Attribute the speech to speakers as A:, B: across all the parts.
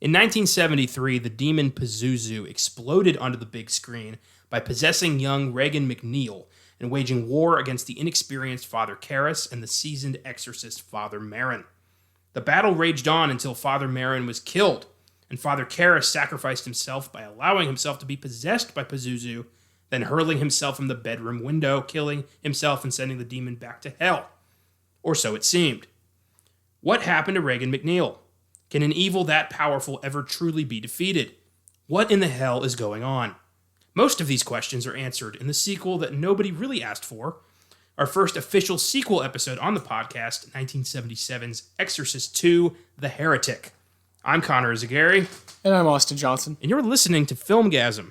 A: In 1973, the demon Pazuzu exploded onto the big screen by possessing young Regan MacNeil and waging war against the inexperienced Father Karras and the seasoned exorcist Father Merrin. The battle raged on until Father Merrin was killed, and Father Karras sacrificed himself by allowing himself to be possessed by Pazuzu, then hurling himself from the bedroom window, killing himself and sending the demon back to hell. Or so it seemed. What happened to Regan MacNeil? Can an evil that powerful ever truly be defeated? What in the hell is going on? Most of these questions are answered in the sequel that nobody really asked for, our first official sequel episode on the podcast, 1977's Exorcist II, The Heretic. I'm Connor Eyzaguirre.
B: And I'm Austin Johnson.
A: And you're listening to Filmgazm.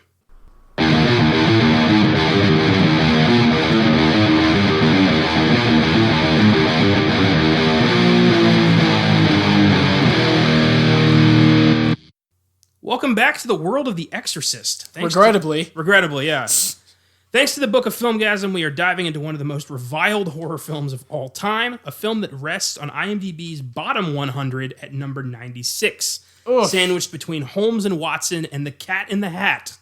A: Welcome back to the world of The Exorcist. Regrettably, yeah. Thanks to the Book of Filmgazm, we are diving into one of the most reviled horror films of all time, a film that rests on IMDb's bottom 100 at number 96, sandwiched between Holmes and Watson and The Cat in the Hat.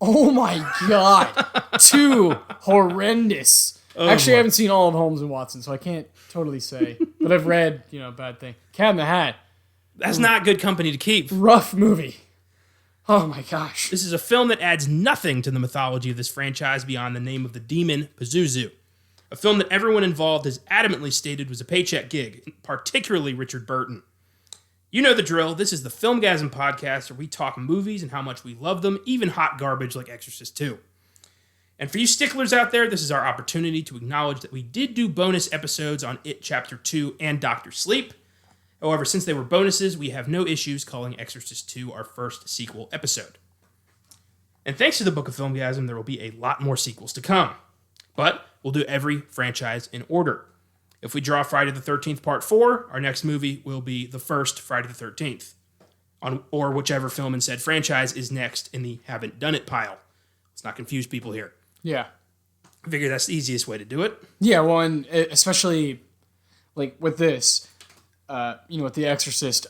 B: Oh my god. Too horrendous. Actually, I haven't seen all of Holmes and Watson, so I can't totally say. But I've read, bad thing. Cat in the Hat.
A: That's not good company to keep.
B: Rough movie. Oh my gosh.
A: This is a film that adds nothing to the mythology of this franchise beyond the name of the demon, Pazuzu. A film that everyone involved has adamantly stated was a paycheck gig, particularly Richard Burton. You know the drill. This is the Filmgazm podcast where we talk movies and how much we love them, even hot garbage like Exorcist II. And for you sticklers out there, this is our opportunity to acknowledge that we did do bonus episodes on It Chapter 2 and Dr. Sleep. However, since they were bonuses, we have no issues calling Exorcist II our first sequel episode. And thanks to the Book of Filmgazm, there will be a lot more sequels to come. But we'll do every franchise in order. If we draw Friday the 13th Part 4, our next movie will be the first Friday the 13th. Or whichever film in said franchise is next in the haven't done it pile. Let's not confuse people here.
B: Yeah.
A: I figure that's the easiest way to do it.
B: Yeah, well, and especially like with this... with The Exorcist,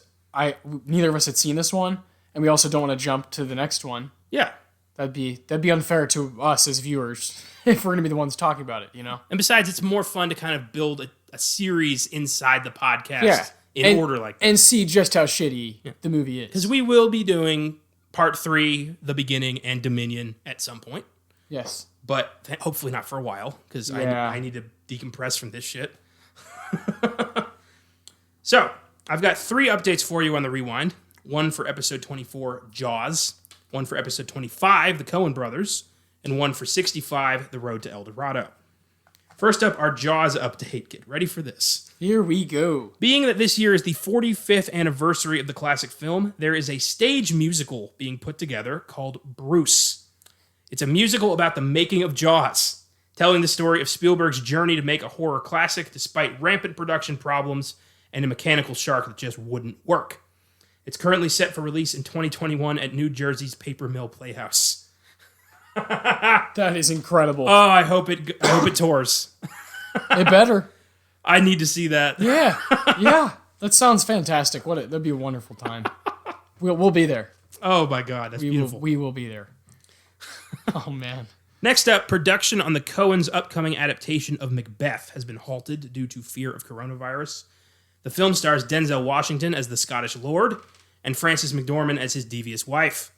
B: neither of us had seen this one, and we also don't want to jump to the next one.
A: Yeah.
B: That'd be unfair to us as viewers if we're going to be the ones talking about it,
A: And besides, it's more fun to kind of build a series inside the podcast in order like that.
B: And see just how shitty the movie is.
A: Because we will be doing Part 3, The Beginning, and Dominion at some point.
B: Yes.
A: But hopefully not for a while, because I need to decompress from this shit. So, I've got 3 updates for you on the Rewind. One for episode 24, Jaws. One for episode 25, The Coen Brothers. And one for 65, The Road to El Dorado. First up, our Jaws update. Get ready for this.
B: Here we go.
A: Being that this year is the 45th anniversary of the classic film, there is a stage musical being put together called Bruce. It's a musical about the making of Jaws, telling the story of Spielberg's journey to make a horror classic despite rampant production problems and a mechanical shark that just wouldn't work. It's currently set for release in 2021 at New Jersey's Paper Mill Playhouse.
B: That is incredible.
A: Oh, I hope it tours.
B: It better.
A: I need to see that.
B: Yeah. That sounds fantastic. That'd be a wonderful time. We'll be there.
A: Oh my God, that's beautiful.
B: We will be there. Oh man.
A: Next up, production on the Coens' upcoming adaptation of Macbeth has been halted due to fear of coronavirus. The film stars Denzel Washington as the Scottish Lord and Frances McDormand as his devious wife.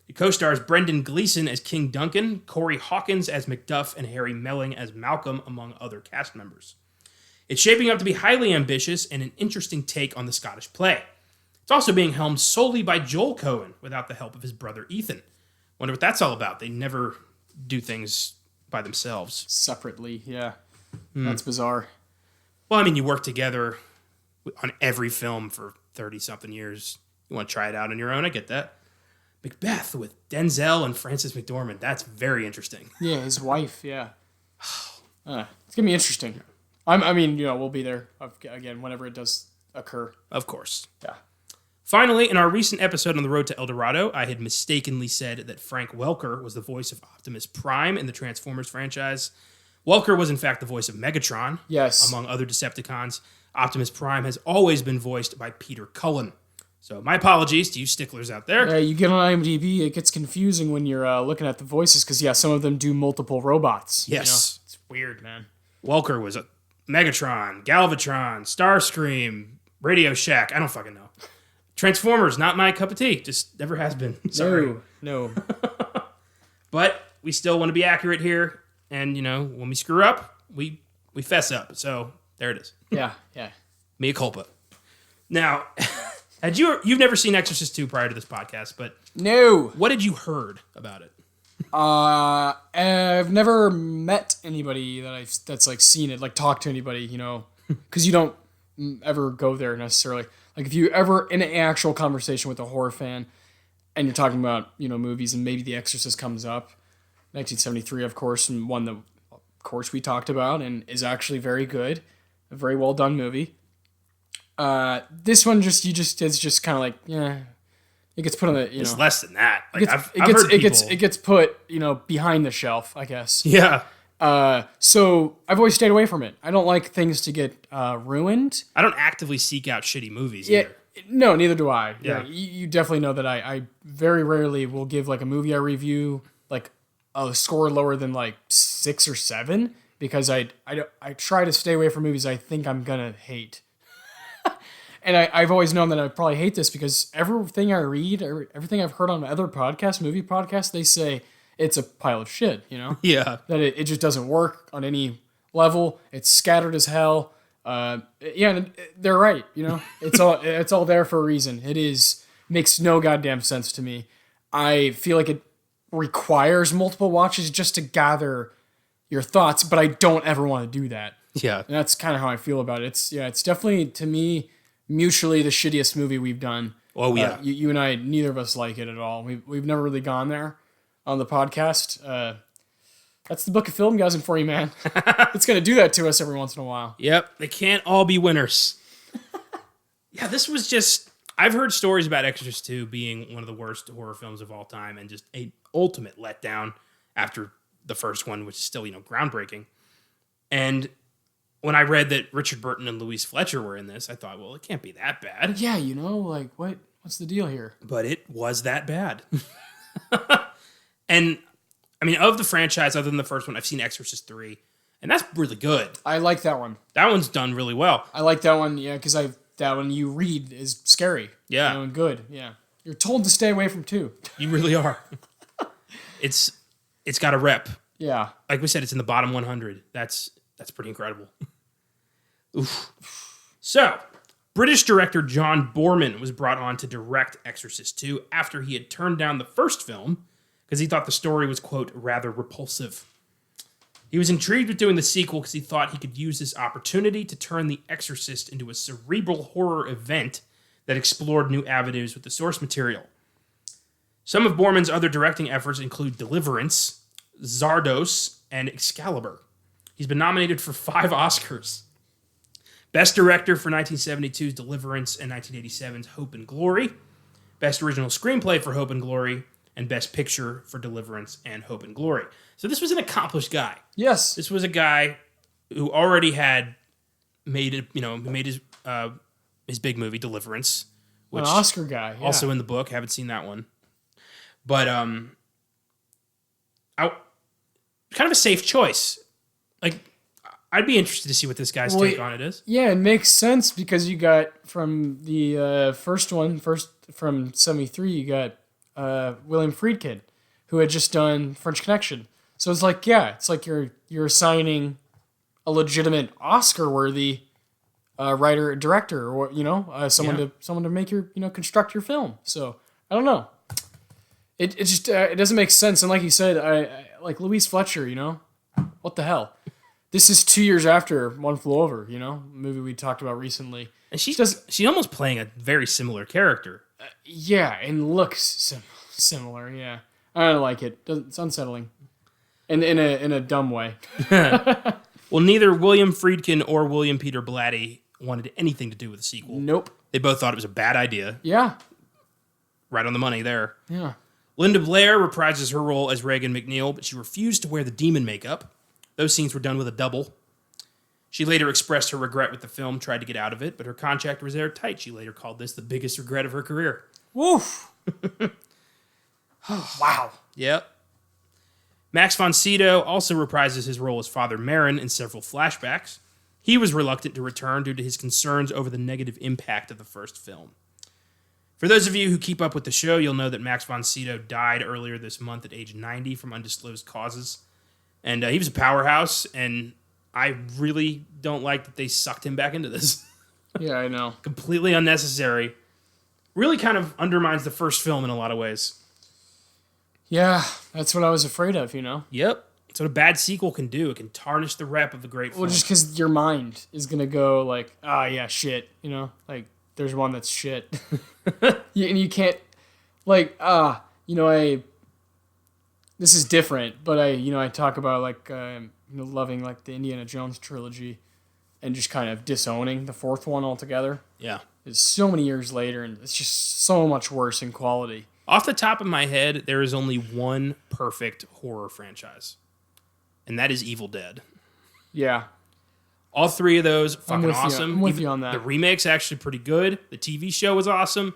A: It co-stars Brendan Gleeson as King Duncan, Corey Hawkins as Macduff, and Harry Melling as Malcolm, among other cast members. It's shaping up to be highly ambitious and an interesting take on the Scottish play. It's also being helmed solely by Joel Coen without the help of his brother Ethan. Wonder what that's all about. They never do things by themselves.
B: Separately, yeah. That's bizarre.
A: Well, I mean, you work together on every film for 30-something years. You want to try it out on your own? I get that. Macbeth with Denzel and Frances McDormand. That's very interesting.
B: Yeah, his wife, yeah. It's going to be interesting. We'll be there, again, whenever it does occur.
A: Of course.
B: Yeah.
A: Finally, in our recent episode on The Road to El Dorado, I had mistakenly said that Frank Welker was the voice of Optimus Prime in the Transformers franchise. Welker was, in fact, the voice of Megatron.
B: Yes.
A: Among other Decepticons. Optimus Prime has always been voiced by Peter Cullen. So my apologies to you sticklers out there.
B: Yeah, you get on IMDb, it gets confusing when you're looking at the voices because, some of them do multiple robots.
A: Yes.
B: It's weird, man.
A: Welker was a Megatron, Galvatron, Starscream, Radio Shack. I don't fucking know. Transformers, not my cup of tea. Just never has been. Sorry.
B: No.
A: But we still want to be accurate here. And, when we screw up, we fess up. So there it is.
B: Yeah.
A: Mea culpa. Now, you've never seen Exorcist 2 prior to this podcast, but
B: No.
A: what had you heard about it?
B: I've never met anybody that's like seen it, like talked to anybody, because you don't ever go there necessarily. Like if you ever in an actual conversation with a horror fan and you're talking about, movies and maybe The Exorcist comes up, 1973, of course, and one that, of course, we talked about and is actually very good, a very well done movie. This one it's just kind of like, it gets put on the,
A: It's less than that. Like
B: it gets put, behind the shelf, I guess.
A: Yeah.
B: So I've always stayed away from it. I don't like things to get ruined.
A: I don't actively seek out shitty movies
B: Yeah.
A: either.
B: No, neither do I.
A: Yeah.
B: You definitely know that I very rarely will give like a movie I review like a score lower than like 6 or 7 because I try to stay away from movies I think I'm gonna hate. And I've always known that I probably hate this because everything I read, everything I've heard on other podcasts, movie podcasts, they say it's a pile of shit,
A: Yeah.
B: That it just doesn't work on any level. It's scattered as hell. And they're right, It's all there for a reason. Makes no goddamn sense to me. I feel like it requires multiple watches just to gather your thoughts, but I don't ever want to do that.
A: Yeah.
B: And that's kind of how I feel about it. It's definitely, to me, mutually the shittiest movie we've done.
A: Oh, yeah.
B: You and I, neither of us like it at all. We've never really gone there on the podcast. That's the book of Filmgazm for you, man. It's going to do that to us every once in a while.
A: Yep. They can't all be winners. Yeah, this was just... I've heard stories about Exorcist 2 being one of the worst horror films of all time and just an ultimate letdown after the first one, which is still, groundbreaking. And when I read that Richard Burton and Louise Fletcher were in this, I thought, well, it can't be that bad.
B: Yeah, like, what's the deal here?
A: But it was that bad. And, I mean, of the franchise, other than the first one, I've seen Exorcist 3, and that's really good.
B: I like that one.
A: That one's done really well.
B: I like that one, because that one you read is scary.
A: Yeah.
B: And good, yeah. You're told to stay away from 2.
A: You really are. It's got a rep.
B: Yeah.
A: Like we said, it's in the bottom 100. That's pretty incredible. Oof. So, British director John Boorman was brought on to direct Exorcist 2 after he had turned down the first film because he thought the story was, quote, rather repulsive. He was intrigued with doing the sequel because he thought he could use this opportunity to turn The Exorcist into a cerebral horror event that explored new avenues with the source material. Some of Boorman's other directing efforts include Deliverance, Zardos, and Excalibur. He's been nominated for 5 Oscars. Best Director for 1972's Deliverance and 1987's Hope and Glory. Best Original Screenplay for Hope and Glory. And Best Picture for Deliverance and Hope and Glory. So this was an accomplished guy.
B: Yes.
A: This was a guy who already had made his big movie Deliverance, which
B: an Oscar guy. Yeah.
A: Also in the book. Haven't seen that one, but kind of a safe choice. Like, I'd be interested to see what this guy's take on it is.
B: Yeah, it makes sense because you got from the first from 73, you got William Friedkin, who had just done French Connection. So it's like, you're assigning a legitimate Oscar-worthy writer, director, or someone to make your construct your film. So I don't know. It just it doesn't make sense. And like you said, I like Louise Fletcher. What the hell? This is 2 years after One Flew Over. A movie we talked about recently.
A: And she's almost playing a very similar character.
B: Yeah, and looks similar. Yeah, I don't like it. It's unsettling, in a dumb way.
A: Well, neither William Friedkin or William Peter Blatty wanted anything to do with the sequel.
B: Nope.
A: They both thought it was a bad idea.
B: Yeah.
A: Right on the money there.
B: Yeah.
A: Linda Blair reprises her role as Regan McNeil, but she refused to wear the demon makeup. Those scenes were done with a double. She later expressed her regret with the film, tried to get out of it, but her contract was airtight. She later called this the biggest regret of her career.
B: Woof. Wow.
A: Yep. Max von Sydow also reprises his role as Father Merrin in several flashbacks. He was reluctant to return due to his concerns over the negative impact of the first film. For those of you who keep up with the show, you'll know that Max von Sydow died earlier this month at age 90 from undisclosed causes. And he was a powerhouse, and I really don't like that they sucked him back into this.
B: Yeah, I know.
A: Completely unnecessary. Really kind of undermines the first film in a lot of ways.
B: Yeah, that's what I was afraid of,
A: Yep. That's what a bad sequel can do. It can tarnish the rep of the great film.
B: Well, just because your mind is going to go like, yeah, shit, Like, there's one that's shit. And you can't, like, this is different, but I talk about, like, loving, like, the Indiana Jones trilogy and just kind of disowning the fourth one altogether.
A: Yeah.
B: It's so many years later, and it's just so much worse in quality.
A: Off the top of my head, there is only one perfect horror franchise, and that is Evil Dead.
B: Yeah.
A: All three of those, fucking awesome.
B: I'm with you on that.
A: The remake's actually pretty good. The TV show was awesome.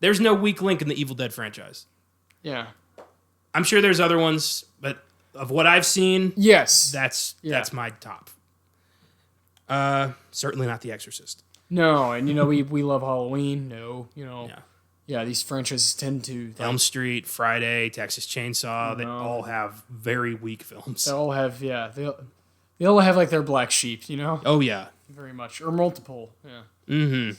A: There's no weak link in the Evil Dead franchise.
B: Yeah.
A: I'm sure there's other ones, but of what I've seen,
B: yes,
A: that's my top. Certainly not The Exorcist.
B: No, and we love Halloween. No,
A: Yeah.
B: Yeah, these franchises tend to...
A: Elm Street, Friday, Texas Chainsaw, they all have very weak films.
B: They all have, they all have, like, their black sheep,
A: Oh, yeah.
B: Very much. Or multiple, yeah.
A: Mm-hmm.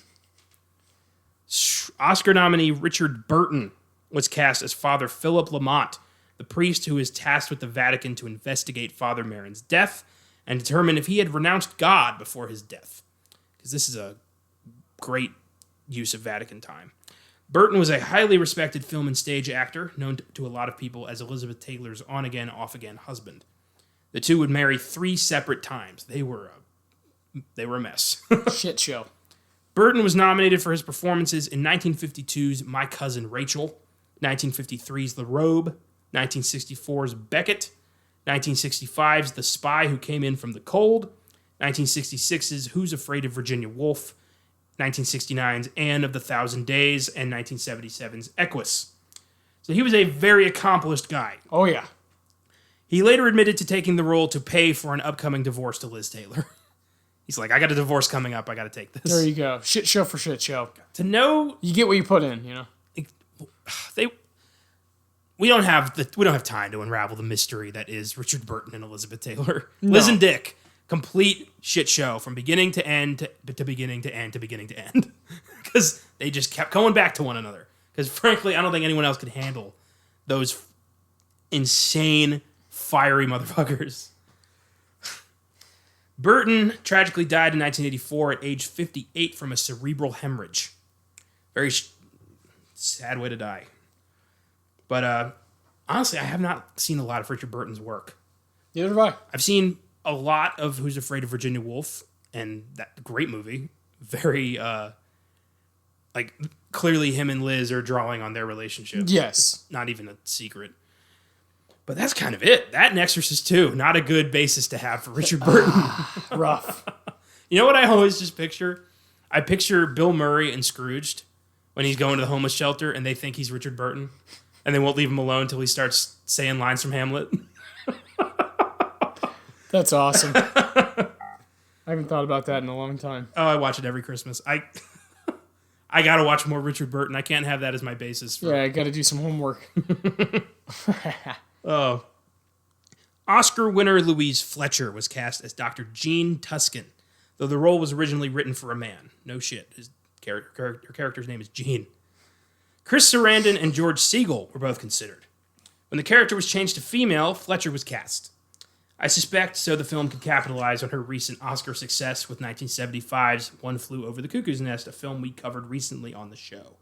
A: Oscar nominee Richard Burton was cast as Father Philip Lamont, the priest who is tasked with the Vatican to investigate Father Merrin's death and determine if he had renounced God before his death. Because this is a great use of Vatican time. Burton was a highly respected film and stage actor, known to a lot of people as Elizabeth Taylor's on-again, off-again husband. The two would marry 3 separate times. They were a mess.
B: Shit show.
A: Burton was nominated for his performances in 1952's My Cousin Rachel, 1953's The Robe, 1964's Beckett, 1965's The Spy Who Came In From the Cold, 1966's Who's Afraid of Virginia Woolf, 1969's Anne of the Thousand Days, and 1977's Equus. So he was a very accomplished guy.
B: Oh, yeah.
A: He later admitted to taking the role to pay for an upcoming divorce to Liz Taylor. He's like, I got a divorce coming up. I got to take this.
B: There you go. Shit show for shit show.
A: To know...
B: You get what you put in,
A: We don't have time to unravel the mystery that is Richard Burton and Elizabeth Taylor.
B: No.
A: Liz and Dick. Complete shit show from beginning to end to beginning to end to beginning to end. Because they just kept going back to one another. Because frankly, I don't think anyone else could handle those insane, fiery motherfuckers. Burton tragically died in 1984 at age 58 from a cerebral hemorrhage. Very sad way to die. But honestly, I have not seen a lot of Richard Burton's work.
B: Neither have I.
A: I've seen a lot of Who's Afraid of Virginia Woolf, and that great movie. Very, clearly him and Liz are drawing on their relationship.
B: Yes.
A: Not even a secret. But that's kind of it. That and Exorcist 2, not a good basis to have for Richard Burton.
B: Rough.
A: You know what I always just picture? I picture Bill Murray and Scrooged when he's going to the homeless shelter and they think he's Richard Burton, and they won't leave him alone until he starts saying lines from Hamlet.
B: That's awesome. I haven't thought about that in a long time.
A: Oh, I watch it every Christmas. I gotta watch more Richard Burton. I can't have that as my basis.
B: Yeah, I gotta do some homework.
A: Oh. Oscar winner Louise Fletcher was cast as Dr. Jean Tuskin, though the role was originally written for a man. No shit. Her character's name is Jean. Chris Sarandon and George Siegel were both considered. When the character was changed to female, Fletcher was cast. I suspect so the film could capitalize on her recent Oscar success with 1975's One Flew Over the Cuckoo's Nest, a film we covered recently on the show.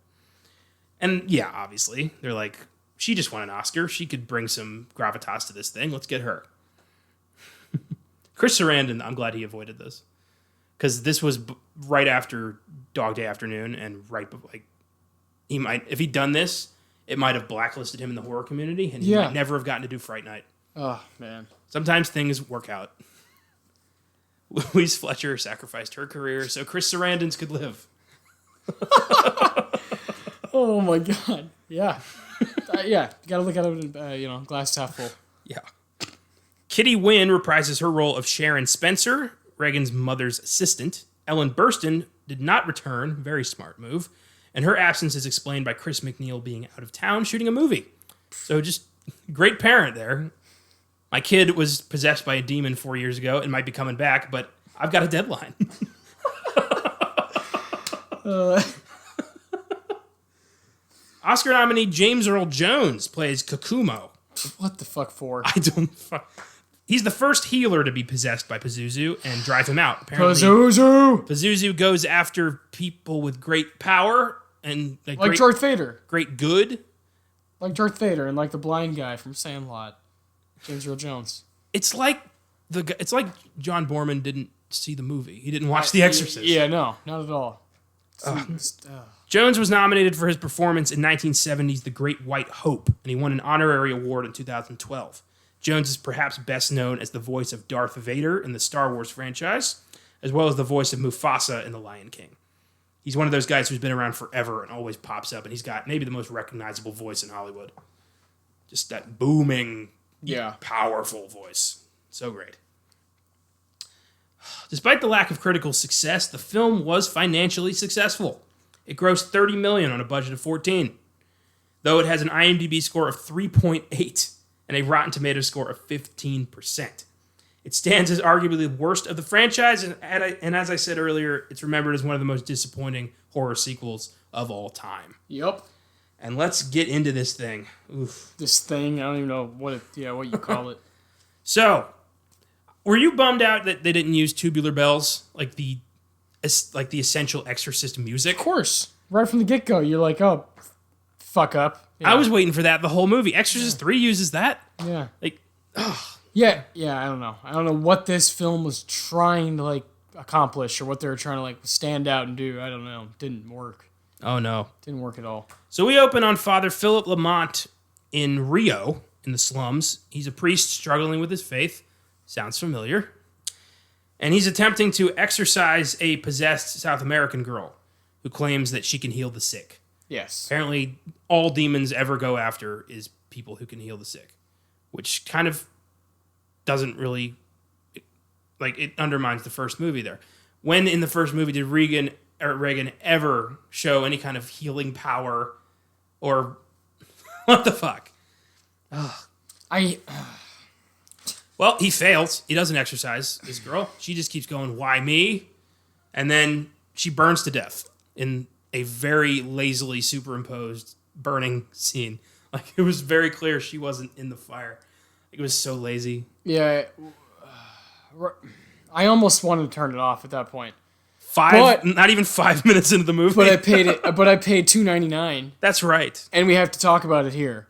A: And yeah, obviously, they're like, she just won an Oscar. She could bring some gravitas to this thing. Let's get her. Chris Sarandon, I'm glad he avoided this. Because this was right after Dog Day Afternoon, and he might, if he'd done this, it might have blacklisted him in the horror community, and he might never have gotten to do Fright Night.
B: Oh, man.
A: Sometimes things work out. Louise Fletcher sacrificed her career so Chris Sarandon's could live.
B: Oh my god. Yeah. Yeah. You gotta look at it, glass half full.
A: Yeah. Kitty Wynn reprises her role of Sharon Spencer, Reagan's mother's assistant. Ellen Burstyn did not return, very smart move, and her absence is explained by Chris McNeil being out of town shooting a movie. So just great parent there. My kid was possessed by a demon 4 years ago and might be coming back, but I've got a deadline. Oscar nominee James Earl Jones plays Kokumo.
B: What the fuck for?
A: I don't fuck. He's the first healer to be possessed by Pazuzu and drive him out. Apparently, Pazuzu goes after people with great power and
B: like Darth Vader.
A: Great good.
B: Like Darth Vader and like the blind guy from Sandlot. James Earl Jones.
A: It's like John Borman didn't see the movie. He didn't watch The Exorcist.
B: Yeah, no, not at all.
A: Jones was nominated for his performance in 1970's The Great White Hope, and he won an honorary award in 2012. Jones is perhaps best known as the voice of Darth Vader in the Star Wars franchise, as well as the voice of Mufasa in The Lion King. He's one of those guys who's been around forever and always pops up, and he's got maybe the most recognizable voice in Hollywood. Just that booming, powerful voice. So great. Despite the lack of critical success, the film was financially successful. It grossed $30 million on a budget of $14 million, though it has an IMDb score of 3.8 and a Rotten Tomatoes score of 15%. It stands as arguably the worst of the franchise, and as I said earlier, it's remembered as one of the most disappointing horror sequels of all time.
B: Yep.
A: And let's get into this thing. Oof.
B: This thing, I don't even know what you call it.
A: So, were you bummed out that they didn't use Tubular Bells, like the essential Exorcist music?
B: Of course. Right from the get-go, you're like, oh, fuck up. Yeah.
A: I was waiting for that the whole movie. Exorcist 3 uses that.
B: Yeah.
A: Ugh.
B: Yeah, I don't know. I don't know what this film was trying to, accomplish or what they were trying to, stand out and do. I don't know. Didn't work.
A: Oh, no.
B: Didn't work at all.
A: So we open on Father Philip Lamont in Rio, in the slums. He's a priest struggling with his faith. Sounds familiar. And he's attempting to exorcise a possessed South American girl who claims that she can heal the sick.
B: Yes.
A: Apparently, all demons ever go after is people who can heal the sick, which kind of doesn't really, it undermines the first movie there. When in the first movie did Reagan ever show any kind of healing power or what the fuck? Well, he fails. He doesn't exorcise this girl. She just keeps going, why me? And then she burns to death in a very lazily superimposed burning scene. It was very clear she wasn't in the fire. It was so lazy.
B: Yeah. I almost wanted to turn it off at that point.
A: Not even 5 minutes into the movie.
B: But I paid $2.99.
A: That's right.
B: And we have to talk about it here.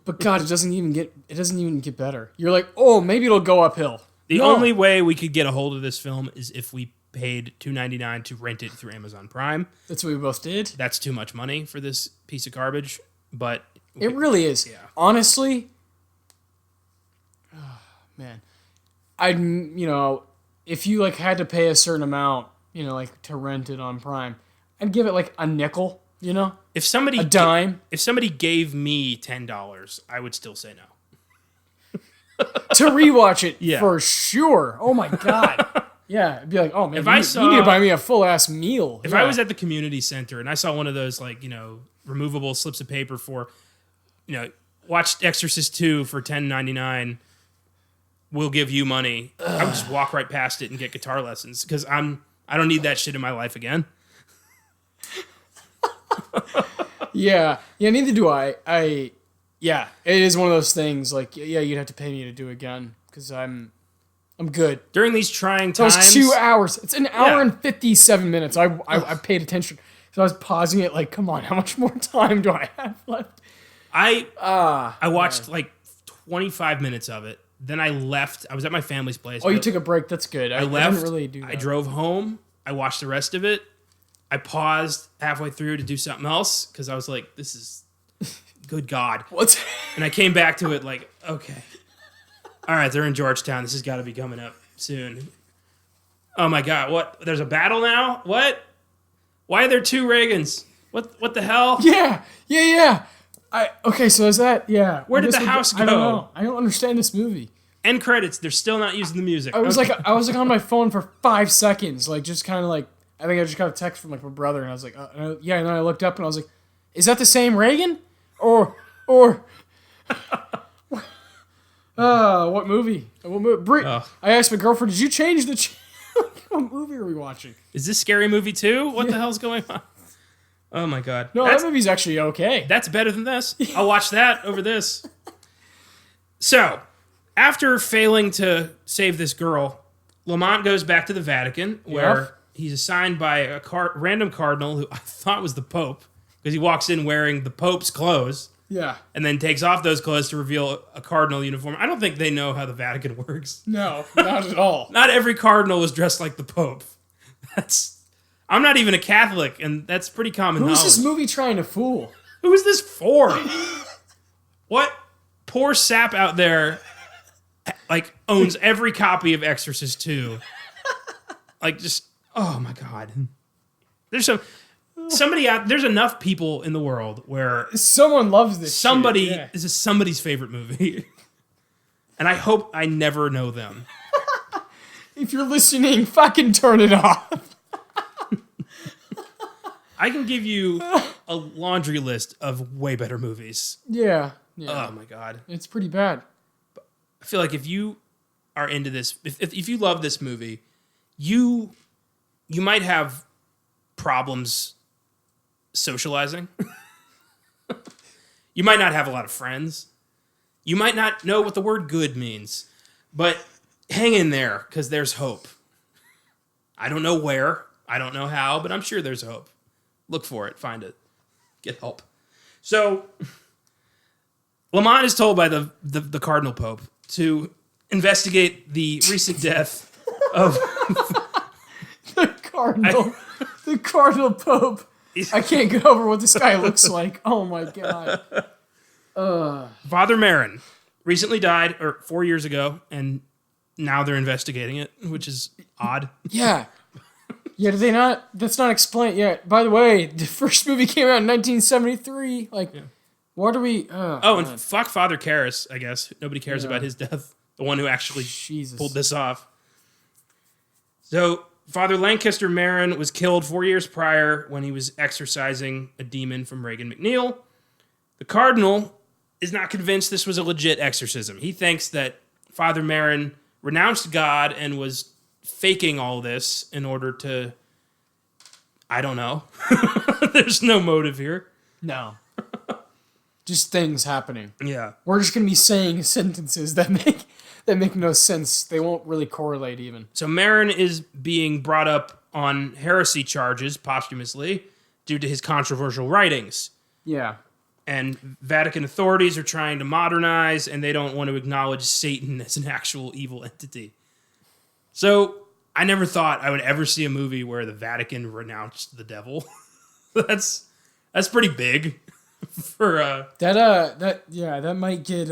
B: But God, it doesn't even get better. You're like, oh, maybe it'll go uphill.
A: The only way we could get a hold of this film is if we paid $2.99 to rent it through Amazon Prime.
B: That's what we both did. That's
A: too much money for this piece of garbage, but
B: it really is. Yeah. Honestly, man, if you had to pay a certain amount, to rent it on Prime, I'd give it a nickel.
A: If somebody
B: a dime.
A: If somebody gave me $10, I would still say no.
B: To rewatch it, for sure. Oh my God. Yeah, it'd be like, oh man, you need to buy me a full ass meal.
A: If I was at the community center and I saw one of those removable slips of paper for, watch Exorcist 2 for $10.99, we'll give you money. I would just walk right past it and get guitar lessons because I don't need that shit in my life again.
B: Yeah, neither do I. Yeah, it is one of those things. You'd have to pay me to do it again because I'm good.
A: During these trying times,
B: it was 2 hours. It's an hour and 57 minutes. I paid attention, so I was pausing it. Come on, how much more time do I have left?
A: I watched 25 minutes of it. Then I left. I was at my family's place.
B: Oh, you took a break. That's good.
A: I left.
B: I didn't really do that.
A: I drove home. I watched the rest of it. I paused halfway through to do something else because I was like, this is good God. And I came back to it okay. All right, they're in Georgetown. This has got to be coming up soon. Oh my God! What? There's a battle now? What? Why are there two Reagans? What the hell?
B: Yeah. Okay, so is that
A: Where did the house go?
B: I don't know. I don't understand this movie.
A: End credits. They're still not using the music.
B: I was like on my phone for 5 seconds, like just kind of like I think I just got a text from like my brother, and I was like, and then I looked up and I was like, is that the same Reagan? Or what movie? I asked my girlfriend, did you change the what movie are we watching?
A: Is this Scary Movie 2? What the hell's going on? Oh my God.
B: No, that movie's actually okay.
A: That's better than this. I'll watch that over this. So, after failing to save this girl, Lamont goes back to the Vatican, where he's assigned by a random cardinal who I thought was the Pope, because he walks in wearing the Pope's clothes.
B: Yeah.
A: And then takes off those clothes to reveal a cardinal uniform. I don't think they know how the Vatican works.
B: No, not at all.
A: Not every cardinal is dressed like the Pope. I'm not even a Catholic, and that's pretty common knowledge.
B: Who's this movie trying to fool?
A: Who is this for? What poor sap out there like owns every copy of Exorcist 2? Like just oh my God. There's there's enough people in the world where
B: someone loves this.
A: This is somebody's favorite movie. And I hope I never know them.
B: If you're listening, fucking turn it off.
A: I can give you a laundry list of way better movies.
B: Yeah.
A: Oh my God.
B: It's pretty bad.
A: I feel like if you are into this, if you love this movie, you might have problems socializing. You might not have a lot of friends. You might not know what the word good means. But hang in there, because there's hope. I don't know where. I don't know how, but I'm sure there's hope. Look for it. Find it. Get help. So, Lamont is told by the Cardinal Pope to investigate the recent death of...
B: the Cardinal Pope. I can't get over what this guy looks like. Oh my God.
A: Father Marin recently died, or 4 years ago, and now they're investigating it, which is odd.
B: Yeah. Yeah, did they not? That's not explained yet. By the way, the first movie came out in 1973. Like, what are we...
A: and fuck Father Karras, I guess. Nobody cares about his death. The one who actually pulled this off. So, Father Lancaster Marin was killed 4 years prior when he was exorcising a demon from Regan McNeil. The Cardinal is not convinced this was a legit exorcism. He thinks that Father Marin renounced God and was faking all this in order to... I don't know. There's no motive here.
B: No. Just things happening.
A: Yeah.
B: We're just going to be saying sentences that make no sense. They won't really correlate even.
A: So Marin is being brought up on heresy charges posthumously due to his controversial writings.
B: Yeah.
A: And Vatican authorities are trying to modernize, and they don't want to acknowledge Satan as an actual evil entity. So I never thought I would ever see a movie where the Vatican renounced the devil. That's pretty big for
B: that might get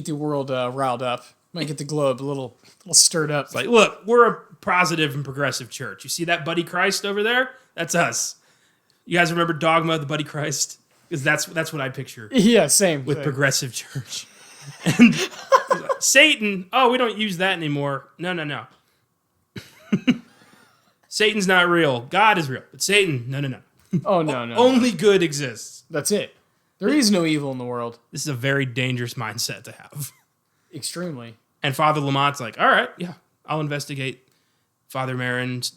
B: the world riled up. Might get the globe a little stirred up.
A: It's like, look, we're a positive and progressive church. You see that Buddy Christ over there? That's us. You guys remember Dogma, the Buddy Christ? Because that's what I picture.
B: Yeah, same
A: with
B: thing.
A: progressive church. And Satan, we don't use that anymore. No. Satan's not real. God is real. But Satan, no.
B: Oh, no.
A: Only good exists.
B: That's it. There is no evil in the world.
A: This is a very dangerous mindset to have.
B: Extremely.
A: And Father Lamont's like, all right, yeah, I'll investigate Father Marin's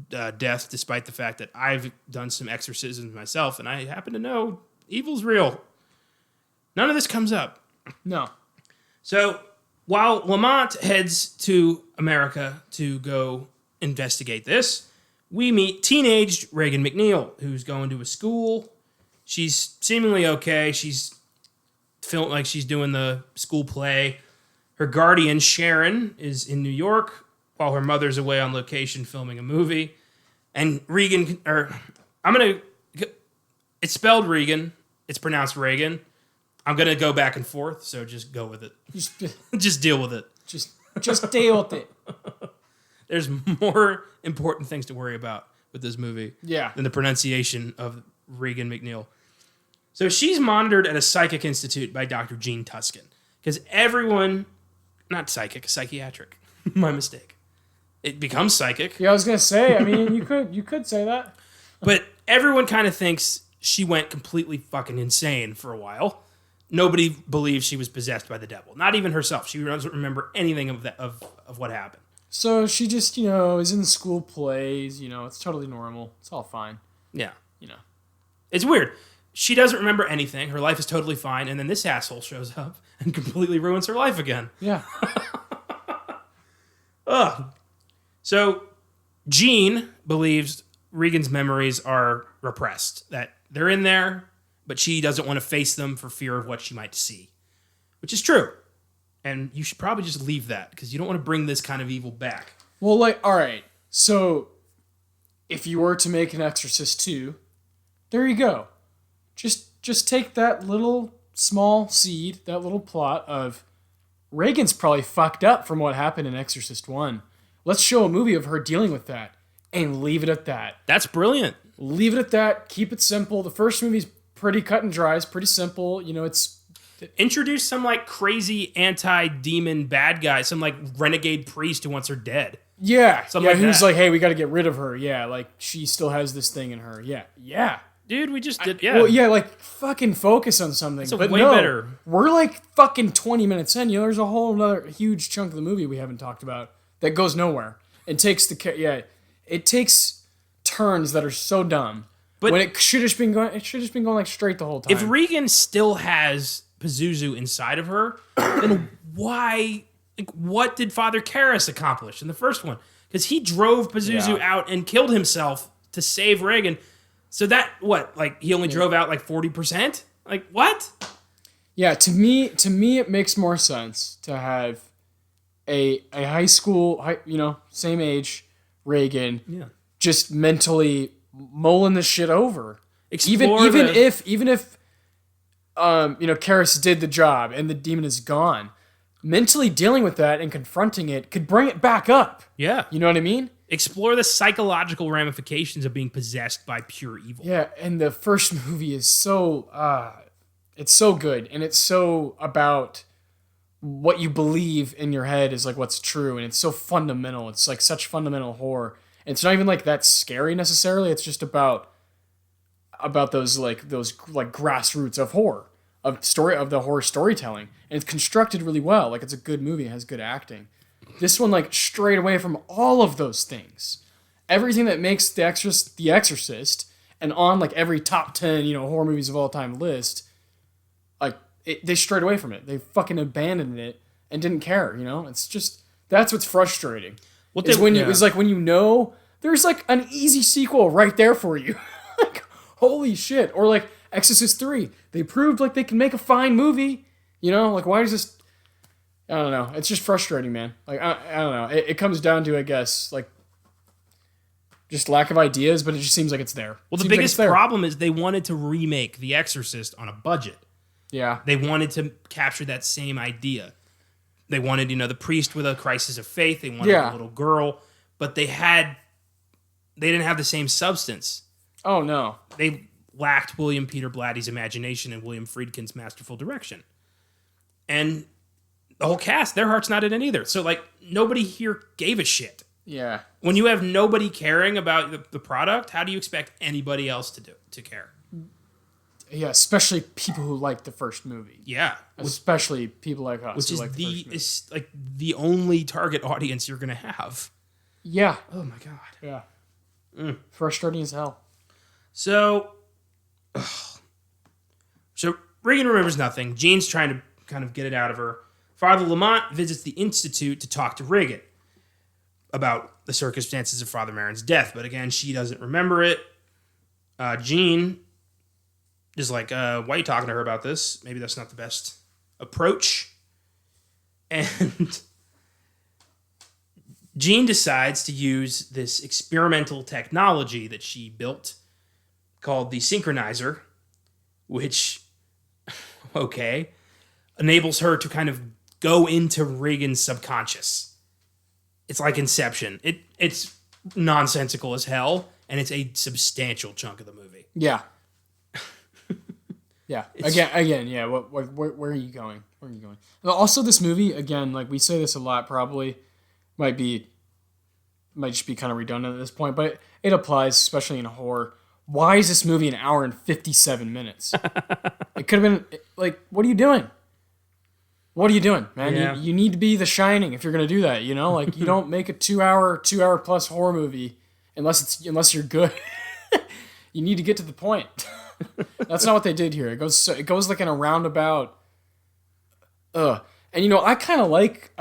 A: death, despite the fact that I've done some exorcisms myself, and I happen to know evil's real. None of this comes up.
B: No.
A: So while Lamont heads to America to go investigate this, we meet teenage Regan McNeil, who's going to a school. She's seemingly okay. She's feeling like she's doing the school play. Her guardian, Sharon, is in New York while her mother's away on location filming a movie. And Regan, it's spelled Regan. It's pronounced Reagan. I'm going to go back and forth, so just go with it. Just deal with it.
B: Just deal with it.
A: There's more important things to worry about with this movie than the pronunciation of Regan McNeil. So she's monitored at a psychic institute by Dr. Gene Tuskin. Because everyone, not psychic, psychiatric. My mistake. It becomes psychic.
B: Yeah, I was going to say, I mean, you could say that.
A: But everyone kind of thinks she went completely fucking insane for a while. Nobody believes she was possessed by the devil. Not even herself. She doesn't remember anything of what happened.
B: So she just, is in school plays, it's totally normal. It's all fine.
A: Yeah. It's weird. She doesn't remember anything. Her life is totally fine. And then this asshole shows up and completely ruins her life again.
B: Yeah.
A: Ugh. So Jean believes Regan's memories are repressed. That they're in there, but she doesn't want to face them for fear of what she might see. Which is true. And you should probably just leave that, because you don't want to bring this kind of evil back.
B: Well, all right. So if you were to make an Exorcist 2, there you go. Just take that little small seed, that little plot of Regan's probably fucked up from what happened in Exorcist 1. Let's show a movie of her dealing with that and leave it at that.
A: That's brilliant.
B: Leave it at that. Keep it simple. The first movie's pretty cut and dry. It's pretty simple. It's...
A: Introduce some, crazy anti-demon bad guy, some, renegade priest who wants her dead.
B: Yeah. Who's
A: that.
B: hey, we got to get rid of her. Yeah, she still has this thing in her. Yeah.
A: Dude, we just did,
B: Well, yeah, fucking focus on something.
A: It's
B: but
A: way better.
B: We're fucking 20 minutes in. There's a whole another huge chunk of the movie we haven't talked about that goes nowhere. It takes it takes turns that are so dumb. But when it should have just been going straight the whole time.
A: If Regan still has Pazuzu inside of her, then why? What did Father Karras accomplish in the first one? Because he drove Pazuzu out and killed himself to save Regan. So that, he only drove out 40%? What?
B: Yeah, to me it makes more sense to have a high school, same age Regan just mentally mulling this shit over. Even if Karras did the job and the demon is gone, mentally dealing with that and confronting it could bring it back up.
A: Yeah.
B: You know what I mean?
A: Explore the psychological ramifications of being possessed by pure evil.
B: Yeah, and the first movie is so it's so good, and it's so about what you believe in your head is what's true, and it's so fundamental. It's such fundamental horror. And it's not even that scary necessarily. It's just about those grassroots of horror, of the horror storytelling, and it's constructed really well. It's a good movie. It has good acting. This one strayed away from all of those things. Everything that makes The Exorcist, and on every top 10 horror movies of all time list, they strayed away from it. They fucking abandoned it and didn't care. It's just that's what's frustrating. It's when there's an easy sequel right there for you. Holy shit. Or Exorcist 3. They proved they can make a fine movie. Why is this? I don't know. It's just frustrating, man. I don't know. It comes down to, I guess, just lack of ideas, but it just seems like it's there.
A: Well, the biggest problem is they wanted to remake The Exorcist on a budget.
B: Yeah.
A: They wanted to capture that same idea. They wanted, the priest with a crisis of faith. They wanted a little girl, but they didn't have the same substance.
B: Oh, no.
A: They lacked William Peter Blatty's imagination and William Friedkin's masterful direction. And the whole cast, their heart's not in it either. So, nobody here gave a shit.
B: Yeah.
A: When you have nobody caring about the product, how do you expect anybody else to care?
B: Yeah, especially people who like the first movie.
A: Yeah.
B: Especially people like us.
A: Which
B: who like the
A: is the only target audience you're going to have.
B: Yeah.
A: Oh, my God.
B: Yeah. Frustrating as hell.
A: So Regan remembers nothing. Jean's trying to kind of get it out of her. Father Lamont visits the Institute to talk to Regan about the circumstances of Father Marin's death. But again, she doesn't remember it. Jean is why are you talking to her about this? Maybe that's not the best approach. And Jean decides to use this experimental technology that she built called the synchronizer, which, enables her to kind of go into Regan's subconscious. it's like Inception. It's nonsensical as hell, and it's a substantial chunk of the movie.
B: Yeah. Yeah. Again. Yeah. Where are you going? Where are you going? Also, this movie, again, like we say this a lot, probably might just be kind of redundant at this point, but it applies, especially in horror. Why is this movie an hour and 57 minutes? It could have been like, what are you doing? What are you doing, man?
A: Yeah.
B: You need to be The Shining if you're gonna do that. You know, like you don't make a 2 hour plus horror movie unless you're good. You need to get to the point. That's not what they did here. It goes like in a roundabout. And I kind of like.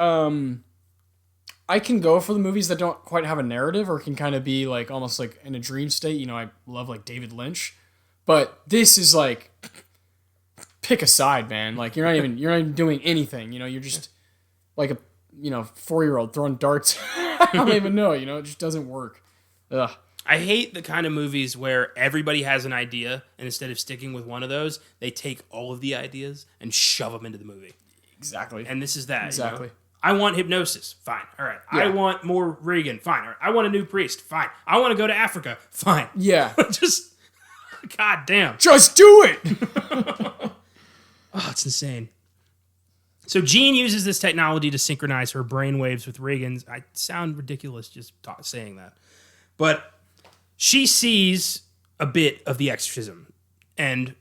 B: I can go for the movies that don't quite have a narrative or can kind of be like almost like in a dream state. I love like David Lynch, but this is like pick a side, man. Like you're not even doing anything. You're just like a 4-year-old throwing darts. I don't even know. It just doesn't work. Ugh.
A: I hate the kind of movies where everybody has an idea, and instead of sticking with one of those, they take all of the ideas and shove them into the movie.
B: Exactly.
A: And this is that.
B: Exactly.
A: I want hypnosis. Fine. All right.
B: Yeah.
A: I want more Reagan. Fine. All right. I want a new priest. Fine. I want to go to Africa. Fine.
B: Yeah.
A: Just, god damn.
B: Just do it.
A: Oh, it's insane. So Jean uses this technology to synchronize her brainwaves with Reagan's. I sound ridiculous just saying that. But she sees a bit of the exorcism. And,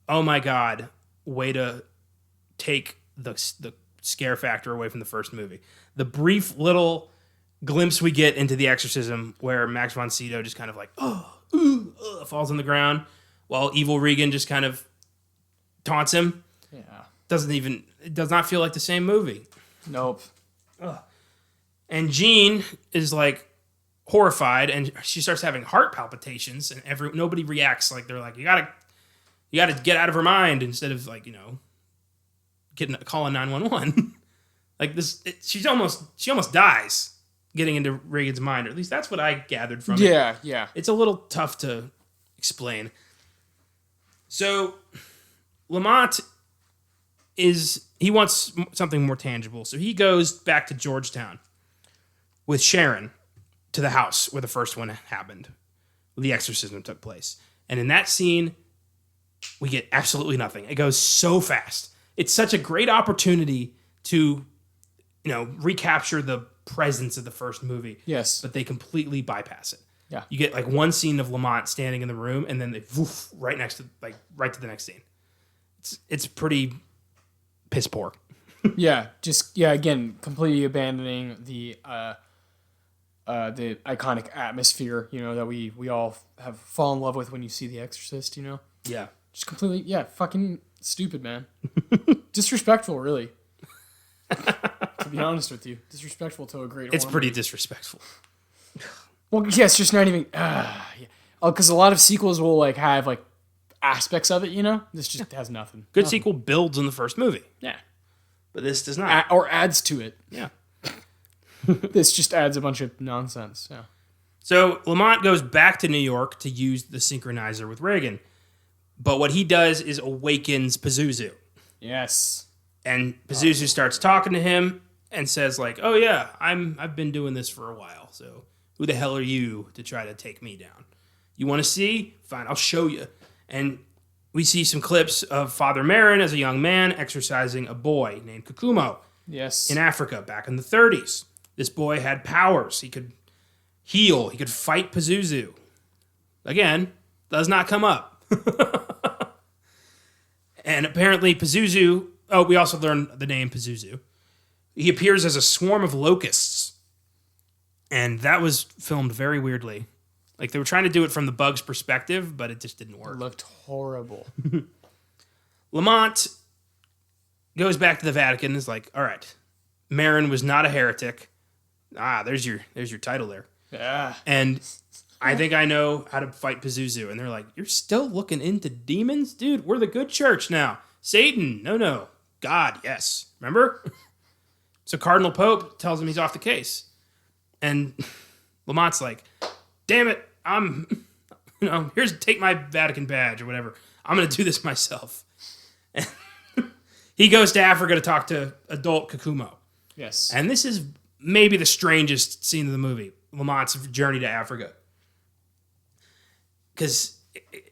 A: oh my God, way to take the scare factor away from the first movie. The brief little glimpse we get into the exorcism where Max von Sydow just kind of like, falls on the ground while evil Regan just kind of taunts him.
B: Yeah.
A: It does not feel like the same movie.
B: Nope.
A: Ugh. And Jean is like horrified, and she starts having heart palpitations, and nobody reacts. Like they're like, you gotta get out of her mind, instead of like calling 911. Like this, she almost dies getting into Reagan's mind, or at least that's what I gathered from it.
B: Yeah.
A: It's a little tough to explain. So Lamont he wants something more tangible, so he goes back to Georgetown with Sharon to the house where the first one happened, where the exorcism took place. And in that scene, we get absolutely nothing. It goes so fast. It's such a great opportunity to, recapture the presence of the first movie.
B: Yes.
A: But they completely bypass it.
B: Yeah.
A: You get like one scene of Lamont standing in the room, and then they right to the next scene. It's pretty piss poor.
B: Again, completely abandoning the iconic atmosphere, that we all have fallen in love with when you see The Exorcist,
A: Yeah.
B: Just completely, fucking stupid, man. Disrespectful, really. To be honest with you. Disrespectful to a great
A: It's
B: horror
A: pretty
B: movie.
A: Disrespectful.
B: Well, yeah, it's just not even... because a lot of sequels will have aspects of it, This just has nothing.
A: Good sequel builds on the first movie.
B: Yeah.
A: But this does not.
B: Or adds to it.
A: Yeah.
B: This just adds a bunch of nonsense. Yeah.
A: So Lamont goes back to New York to use the synchronizer with Reagan. But what he does is awakens Pazuzu.
B: Yes.
A: And Pazuzu starts talking to him and says like, "Oh yeah, I've been doing this for a while. So who the hell are you to try to take me down? You want to see? Fine, I'll show you." And we see some clips of Father Marin as a young man exorcising a boy named Kukumo.
B: Yes.
A: In Africa back in the 30s. This boy had powers. He could heal. He could fight Pazuzu. Again, does not come up. And apparently Pazuzu... Oh, we also learned the name Pazuzu. He appears as a swarm of locusts. And that was filmed very weirdly. Like, they were trying to do it from the bug's perspective, but it just didn't work.
B: It looked horrible.
A: Lamont goes back to the Vatican and is like, all right, Marin was not a heretic. There's your title there.
B: Yeah.
A: And I think I know how to fight Pazuzu. And they're like, you're still looking into demons? Dude, we're the good church now. Satan, no. God, yes. Remember? So Cardinal Pope tells him he's off the case. And Lamont's like, damn it, take my Vatican badge or whatever. I'm going to do this myself. He goes to Africa to talk to adult Kukumo.
B: Yes.
A: And this is maybe the strangest scene of the movie, Lamont's journey to Africa. Because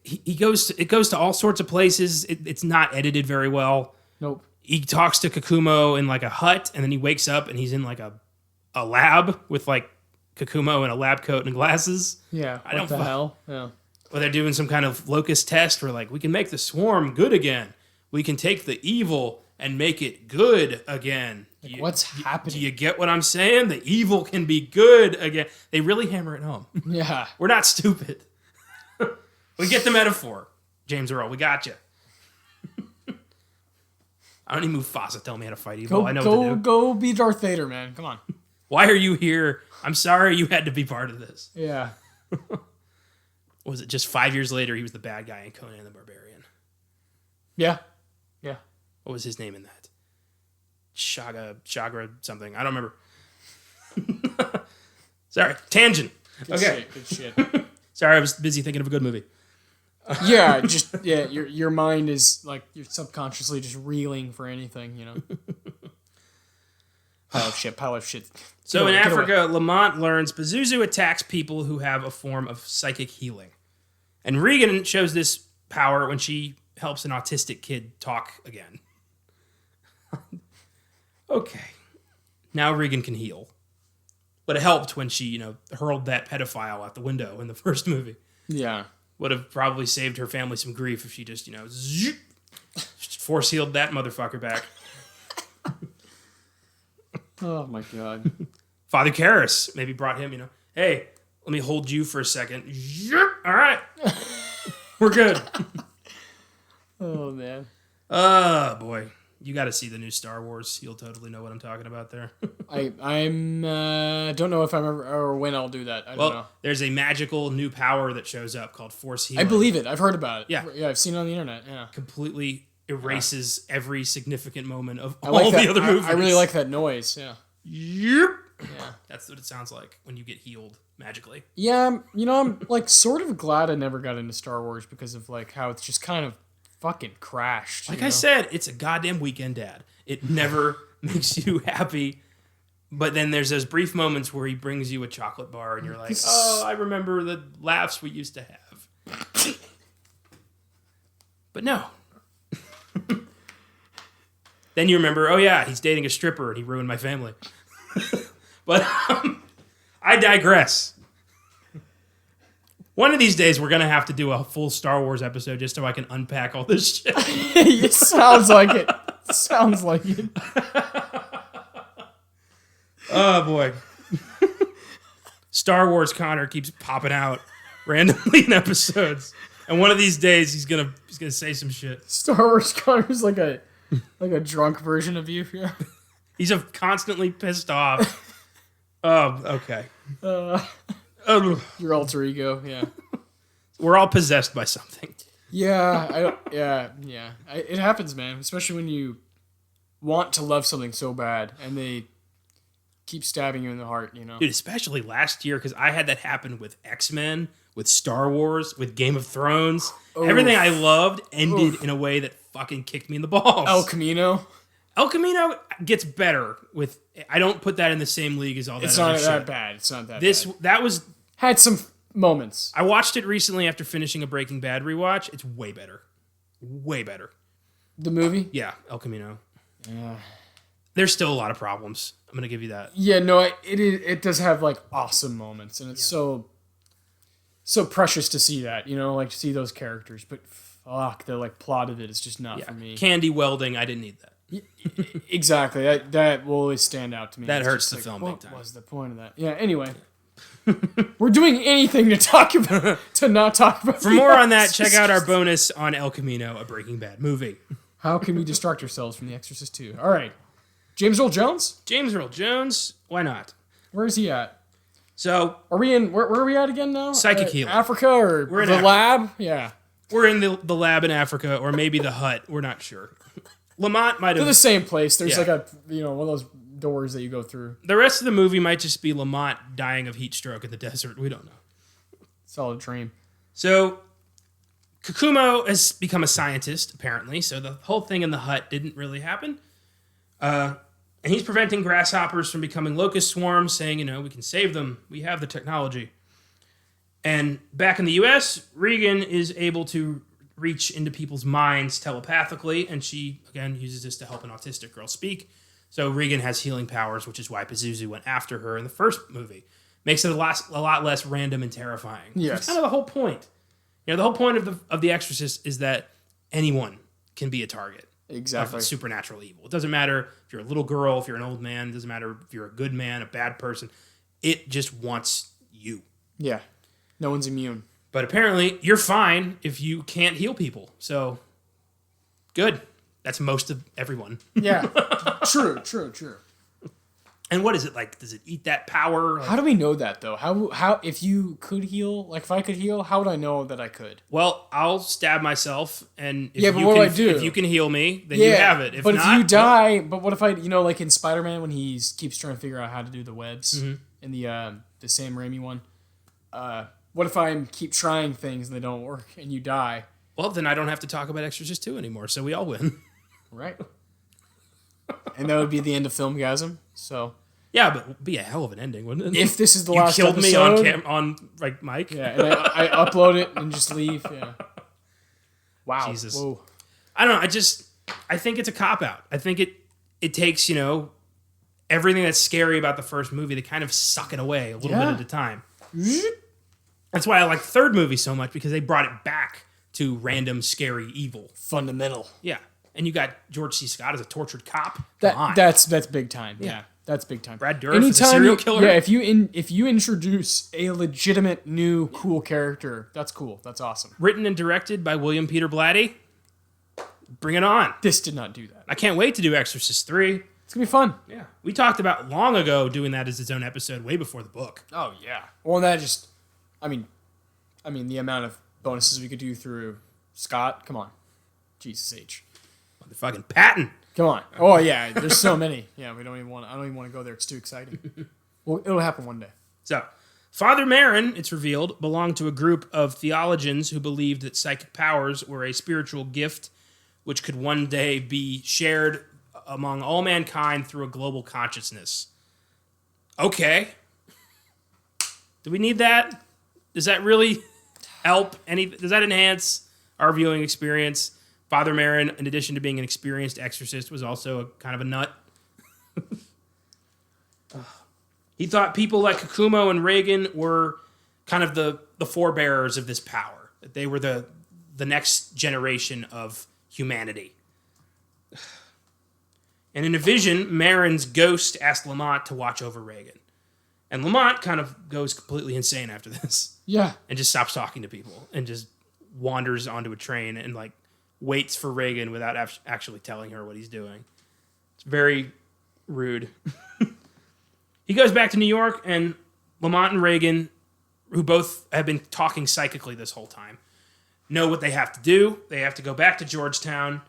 A: it goes to all sorts of places. It's not edited very well.
B: Nope.
A: He talks to Kakumo in like a hut, and then he wakes up and he's in like a lab with like Kakumo in a lab coat and glasses.
B: Yeah.
A: What
B: the hell? Yeah.
A: Or they're doing some kind of locust test where like, we can make the swarm good again. We can take the evil and make it good again.
B: What's happening?
A: Do you get what I'm saying? The evil can be good again. They really hammer it home.
B: Yeah.
A: We're not stupid. We get the metaphor. James Earl, we got you. I don't need Mufasa tell me how to fight evil. I know what to do.
B: Go be Darth Vader, man. Come on.
A: Why are you here? I'm sorry you had to be part of this.
B: Yeah.
A: Was it just 5 years later he was the bad guy in Conan the Barbarian?
B: Yeah. Yeah.
A: What was his name in that? Chagra something. I don't remember. Sorry. Tangent. Okay.
B: Good shit.
A: Sorry, I was busy thinking of a good movie.
B: Yeah, your mind is like you're subconsciously just reeling for anything, you know. Pile of shit.
A: So in Africa, Lamont learns Pazuzu attacks people who have a form of psychic healing. And Regan shows this power when she helps an autistic kid talk again. Okay. Now Regan can heal. But it helped when she, hurled that pedophile out the window in the first movie.
B: Yeah.
A: Would have probably saved her family some grief if she just, force healed that motherfucker back.
B: Oh my God.
A: Father Karras maybe brought him, hey, let me hold you for a second. All right. We're good.
B: Oh, man.
A: Oh, boy. You got to see the new Star Wars. You'll totally know what I'm talking about there.
B: I don't know if I'm ever or when I'll do that. I don't know.
A: There's a magical new power that shows up called Force Healing.
B: I believe it. I've heard about it.
A: Yeah.
B: Yeah, I've seen it on the internet. Yeah.
A: Completely erases every significant moment of
B: I like
A: all
B: that.
A: the other movies.
B: I really like that noise. Yeah.
A: Yep.
B: Yeah.
A: That's what it sounds like when you get healed magically.
B: Yeah, I'm like sort of glad I never got into Star Wars because of like how it's just kind of fucking crashed.
A: Like I said, it's a goddamn weekend dad. It never makes you happy. But then there's those brief moments where he brings you a chocolate bar and you're like, oh, I remember the laughs we used to have. But no. Then you remember, oh yeah, he's dating a stripper and he ruined my family. But I digress. One of these days, we're going to have to do a full Star Wars episode just so I can unpack all this shit.
B: It sounds like it. Sounds like it.
A: Oh, boy. Star Wars Connor keeps popping out randomly in episodes. And one of these days, he's gonna say some shit.
B: Star Wars Connor's like a drunk version of you. Yeah.
A: He's constantly pissed off. Oh, okay.
B: Your alter ego, yeah.
A: We're all possessed by something.
B: Yeah, it happens, man. Especially when you want to love something so bad and they keep stabbing you in the heart,
A: Dude, especially last year, because I had that happen with X-Men, with Star Wars, with Game of Thrones. Oof. Everything I loved ended in a way that fucking kicked me in the balls.
B: El Camino
A: gets better with. I don't put that in the same league as all that.
B: It's not
A: that
B: shit. Bad. It's not that.
A: That was
B: had some moments.
A: I watched it recently after finishing a Breaking Bad rewatch. It's way better. Way better.
B: The movie?
A: Yeah, El Camino.
B: Yeah.
A: There's still a lot of problems. I'm gonna give you that.
B: Yeah, no, it does have like awesome moments, and it's so precious to see that, like to see those characters. But fuck, the like plot of it is just not for me.
A: Candy welding, I didn't need that.
B: Exactly, that will always stand out to me.
A: That hurts the film big time.
B: What was the point of that? Yeah. Anyway. We're doing anything to not talk about.
A: For more on that, check out our bonus on El Camino, a Breaking Bad movie.
B: How can we distract ourselves from The Exorcist 2? All right. James Earl Jones?
A: James Earl Jones, why not?
B: Where is he at?
A: So,
B: are we in, where are we at again now?
A: Psychic healing.
B: Africa or
A: we're in
B: the lab? Yeah.
A: We're in the lab in Africa, or maybe the hut. We're not sure. Lamont might have...
B: They're the same place. There's like a, one of those doors that you go through.
A: The rest of the movie might just be Lamont dying of heat stroke in the desert. We don't know.
B: Solid dream.
A: So, Kakumo has become a scientist, apparently, so the whole thing in the hut didn't really happen. And And he's preventing grasshoppers from becoming locust swarms, saying, we can save them. We have the technology. And back in the U.S., Regan is able to reach into people's minds telepathically, and she, again, uses this to help an autistic girl speak. So Regan has healing powers, which is why Pazuzu went after her in the first movie. Makes it a lot less random and terrifying.
B: Yes.
A: It's kind of the whole point. The whole point of the Exorcist is that anyone can be a target.
B: Exactly.
A: Of supernatural evil. It doesn't matter if you're a little girl, if you're an old man. It doesn't matter if you're a good man, a bad person. It just wants you.
B: Yeah. No one's immune.
A: But apparently, you're fine if you can't heal people. So, good. That's most of everyone.
B: Yeah. True.
A: And what is it like? Does it eat that power?
B: How do we know that, though? How if you could heal, like if I could heal, how would I know that I could?
A: Well, I'll stab myself, and
B: but what do I do?
A: If you can heal me, then you have it.
B: If you die, but what if I, like in Spider-Man when he keeps trying to figure out how to do the webs in the Sam Raimi one, what if I keep trying things and they don't work and you die?
A: Well, then I don't have to talk about Exorcist 2 anymore, so we all win.
B: Right. And that would be the end of Filmgazm. So
A: yeah, but it'd be a hell of an ending, wouldn't it?
B: If this is the last
A: episode. You
B: episode,
A: killed me on mic.
B: Yeah, and I upload it and just leave. Yeah. Wow.
A: Jesus.
B: Whoa.
A: I don't know. I think it's a cop out. I think it takes everything that's scary about the first movie to kind of suck it away a little bit at a time. That's why I like the third movie so much, because they brought it back to random, scary evil.
B: Fundamental.
A: Yeah. And you got George C. Scott as a tortured cop.
B: That's big time. Yeah. That's big time.
A: Brad Dourif as a serial killer.
B: Yeah, if you introduce a legitimate new cool character, that's cool. That's awesome.
A: Written and directed by William Peter Blatty. Bring it on.
B: This did not do that.
A: I can't wait to do Exorcist 3.
B: It's gonna be fun.
A: Yeah. We talked about long ago doing that as its own episode way before the book.
B: Oh yeah. Well, that just I mean the amount of bonuses we could do through Scott, come on. Jesus H.
A: Motherfucking Patton.
B: Come on. Oh yeah, there's so many. Yeah, I don't even want to go there. It's too exciting. Well, it'll happen one day.
A: So, Father Marin, it's revealed, belonged to a group of theologians who believed that psychic powers were a spiritual gift which could one day be shared among all mankind through a global consciousness. Okay. Do we need that? Does that really help? Does that enhance our viewing experience? Father Marin, in addition to being an experienced exorcist, was also kind of a nut. He thought people like Kakumo and Reagan were kind of the forebearers of this power. That they were the next generation of humanity. And in a vision, Marin's ghost asked Lamont to watch over Reagan. And Lamont kind of goes completely insane after this.
B: Yeah.
A: And just stops talking to people and just wanders onto a train and waits for Reagan without actually telling her what he's doing. It's very rude. He goes back to New York, and Lamont and Reagan, who both have been talking psychically this whole time, know what they have to do. They have to go back to Georgetown,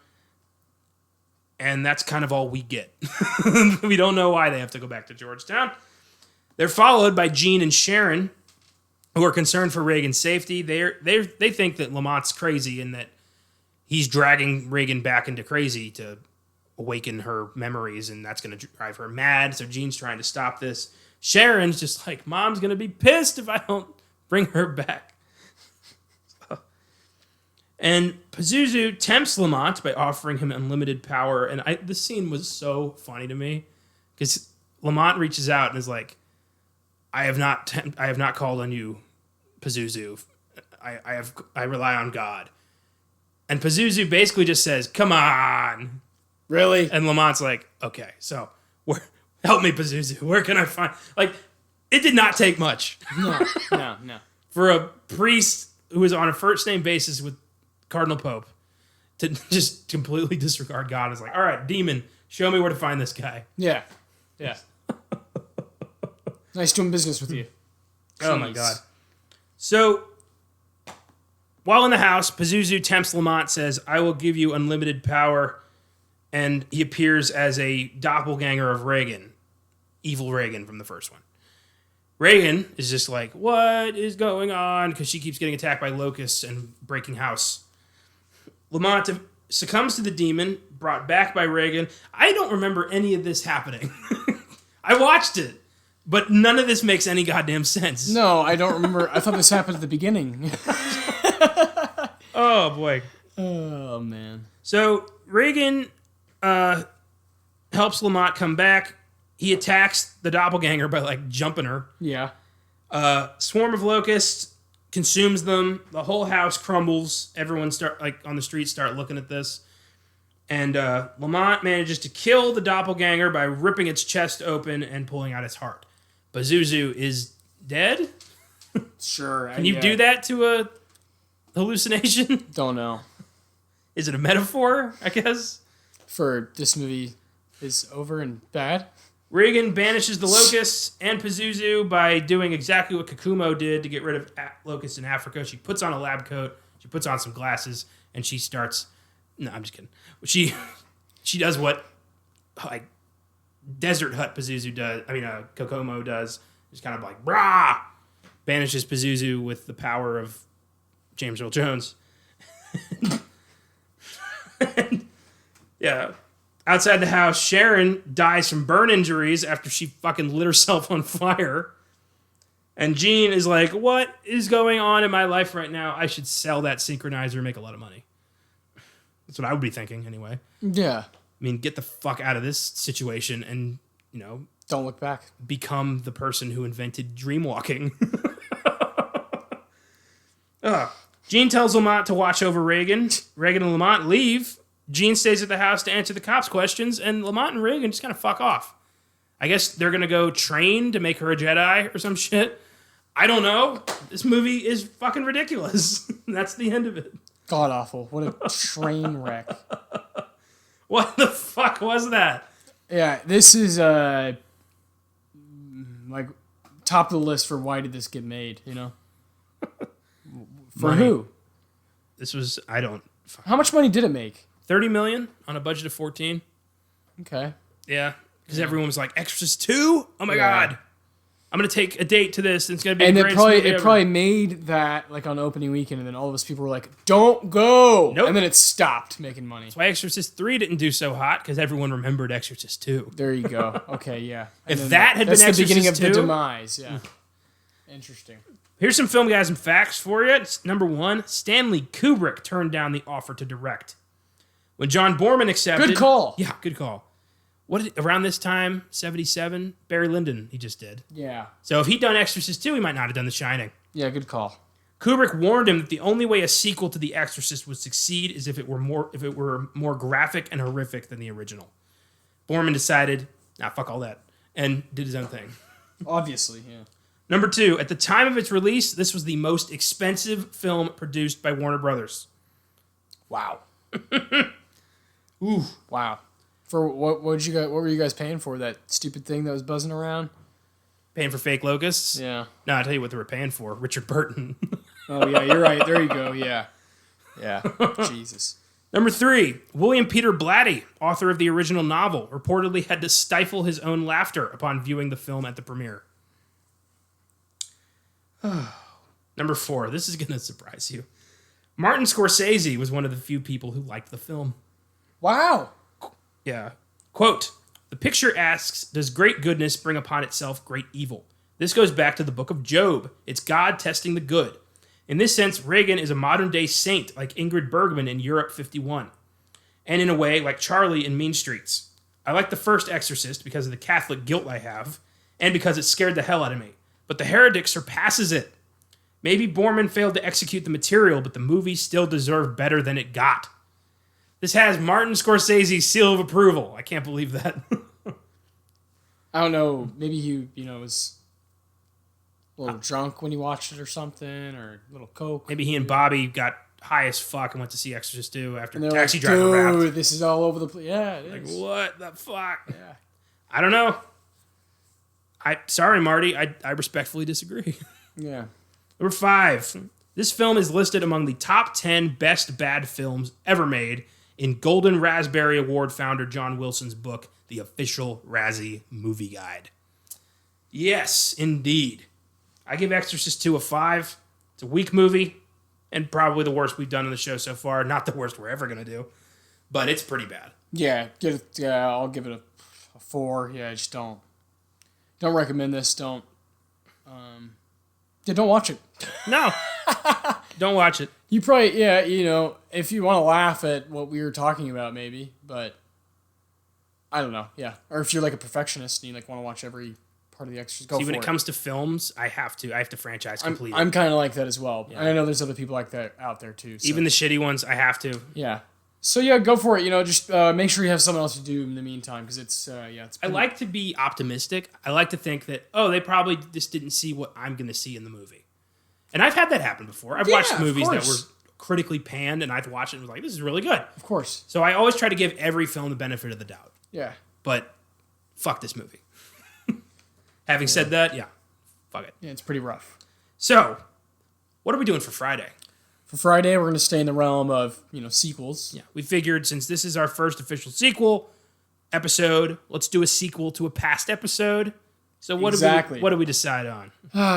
A: and that's kind of all we get. We don't know why they have to go back to Georgetown. They're followed by Jean and Sharon, who are concerned for Reagan's safety. They think that Lamont's crazy and that he's dragging Reagan back into crazy to awaken her memories, and that's going to drive her mad. So Jean's trying to stop this. Sharon's just like, Mom's going to be pissed if I don't bring her back. And Pazuzu tempts Lamont by offering him unlimited power. And this scene was so funny to me because Lamont reaches out and is like, I have not called on you, Pazuzu. I rely on God. And Pazuzu basically just says, come on.
B: Really?
A: And Lamont's like, okay, so help me, Pazuzu. Where can I find... it did not take much.
B: No.
A: For a priest who was on a first-name basis with Cardinal Pope to just completely disregard God. Is like, all right, demon, show me where to find this guy.
B: Yeah. Nice doing business with you.
A: Oh, my God. So... while in the house, Pazuzu tempts Lamont, says, I will give you unlimited power, and he appears as a doppelganger of Reagan, evil Reagan from the first one. Reagan is just like, what is going on? Because she keeps getting attacked by locusts and breaking house. Lamont succumbs to the demon, brought back by Reagan. I don't remember any of this happening. I watched it, but none of this makes any goddamn sense.
B: No, I don't remember. I thought this happened at the beginning.
A: Oh, boy.
B: Oh, man.
A: So Reagan helps Lamont come back. He attacks the doppelganger by, like, jumping her.
B: Yeah.
A: Swarm of locusts consumes them. The whole house crumbles. Everyone on the street start looking at this. And Lamont manages to kill the doppelganger by ripping its chest open and pulling out its heart. Pazuzu is dead?
B: Sure.
A: Can you do that to a hallucination?
B: Don't know.
A: Is it a metaphor, I guess?
B: For this movie is over and bad?
A: Reagan banishes the locusts and Pazuzu by doing exactly what Kakumo did to get rid of locusts in Africa. She puts on a lab coat, she puts on some glasses, and she starts... No, I'm just kidding. She does what, like, Desert Hut Pazuzu does. I mean, Kokomo does. Just kind of like, brah! Banishes Pazuzu with the power of James Earl Jones. And, yeah. Outside the house, Sharon dies from burn injuries after she fucking lit herself on fire. And Jean is like, what is going on in my life right now? I should sell that synchronizer and make a lot of money. That's what I would be thinking, anyway.
B: Yeah.
A: I mean, get the fuck out of this situation and,
B: don't look back.
A: Become the person who invented dreamwalking. Jean tells Lamont to watch over Reagan. Reagan and Lamont leave. Jean stays at the house to answer the cops' questions, and Lamont and Reagan just kind of fuck off. I guess they're going to go train to make her a Jedi or some shit. I don't know. This movie is fucking ridiculous. That's the end of it.
B: God awful. What a train wreck.
A: What the fuck was that?
B: Yeah, this is like top of the list for why did this get made, For
A: Money.
B: who?
A: This was,
B: How much money did it make?
A: 30 million on a budget of 14.
B: Okay.
A: Yeah, because everyone was like, Exorcist 2? Oh my God. I'm going to take a date to this, and it's going to be
B: And
A: the
B: it
A: greatest movie ever.
B: probably made that like on opening weekend, and then all of us people were like, "Don't go!"
A: Nope.
B: And then it stopped making money.
A: That's why Exorcist 3 didn't do so hot, because everyone remembered Exorcist 2.
B: There you go. Okay, yeah. And
A: If
B: then
A: that had
B: that's
A: been
B: the beginning of
A: Exorcist
B: the
A: 2?
B: demise. Yeah. Interesting.
A: Here's some Filmgazm facts for you. Number 1, Stanley Kubrick turned down the offer to direct. When John Borman accepted...
B: Good call.
A: Yeah, good call. Around this time, 77, Barry Lyndon, he just did.
B: Yeah.
A: So if he'd done Exorcist 2, he might not have done The Shining.
B: Yeah, good call.
A: Kubrick warned him that the only way a sequel to The Exorcist would succeed is if it were more graphic and horrific than the original. Borman decided, fuck all that, and did his own thing.
B: Obviously, yeah.
A: Number 2, at the time of its release, this was the most expensive film produced by Warner Brothers.
B: Wow.
A: Ooh.
B: Wow. For what were you guys paying for that stupid thing that was buzzing around?
A: Paying for fake locusts?
B: Yeah.
A: No, I'll tell you what they were paying for. Richard Burton.
B: Oh yeah, you're right. There you go. Yeah. Yeah. Jesus.
A: Number 3, William Peter Blatty, author of the original novel, reportedly had to stifle his own laughter upon viewing the film at the premiere. Number 4, this is going to surprise you. Martin Scorsese was one of the few people who liked the film.
B: Wow.
A: Yeah. Quote, the picture asks, does great goodness bring upon itself great evil? This goes back to the book of Job. It's God testing the good. In this sense, Reagan is a modern-day saint like Ingrid Bergman in Europe 51. And in a way, like Charlie in Mean Streets. I like the first Exorcist because of the Catholic guilt I have, and because it scared the hell out of me. But the Heretic surpasses it. Maybe Borman failed to execute the material, but the movie still deserved better than it got. This has Martin Scorsese's seal of approval. I can't believe that.
B: I don't know. Maybe he, was a little drunk when he watched it or something, or a little coke.
A: Maybe he and Bobby got high as fuck and went to see Exorcist 2 after
B: And they're
A: Taxi
B: like,
A: Driver
B: dude,
A: wrapped.
B: this is all over the place. Yeah, it
A: Like,
B: is.
A: what the fuck?
B: Yeah.
A: I don't know. Sorry, Marty. I respectfully disagree.
B: Yeah.
A: Number 5. This film is listed among the top 10 best bad films ever made in Golden Raspberry Award founder John Wilson's book, The Official Razzie Movie Guide. Yes, indeed. I give Exorcist 2 a 5. It's a weak movie, and probably the worst we've done on the show so far. Not the worst we're ever going to do. but it's pretty bad.
B: Yeah, I'll give it a 4. Yeah, just don't recommend this. Don't watch it.
A: No, don't watch it.
B: You probably, if you want to laugh at what we were talking about, maybe, but I don't know. Yeah, or if you're like a perfectionist and you like want to watch every part of the Exorcist,
A: See, when it comes to films, I have to franchise completely.
B: I'm kind of like that as well.
A: Yeah.
B: I know there's other people like that out there too. So.
A: Even the shitty ones, I have to.
B: Yeah. So yeah, go for it. Just make sure you have something else to do in the meantime, because it's it's.
A: I like to be optimistic. I like to think that they probably just didn't see what I'm going to see in the movie, and I've had that happen before. I've watched movies that were critically panned, and I've watched it and was like, "This is really good."
B: Of course.
A: So I always try to give every film the benefit of the doubt.
B: Yeah.
A: But fuck this movie. Having said that, fuck it.
B: Yeah, it's pretty rough.
A: So, what are we doing for Friday?
B: For Friday, we're going to stay in the realm of, sequels.
A: Yeah, we figured since this is our first official sequel episode, let's do a sequel to a past episode. So what do we decide on?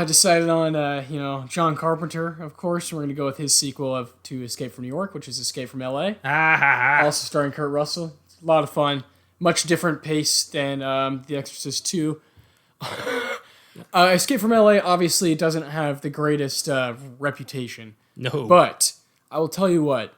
B: Decided on, John Carpenter, of course. We're going to go with his sequel to Escape from New York, which is Escape from L.A. Also starring Kurt Russell. It's a lot of fun. Much different pace than The Exorcist 2. Escape from L.A. obviously doesn't have the greatest reputation.
A: No.
B: But I will tell you what,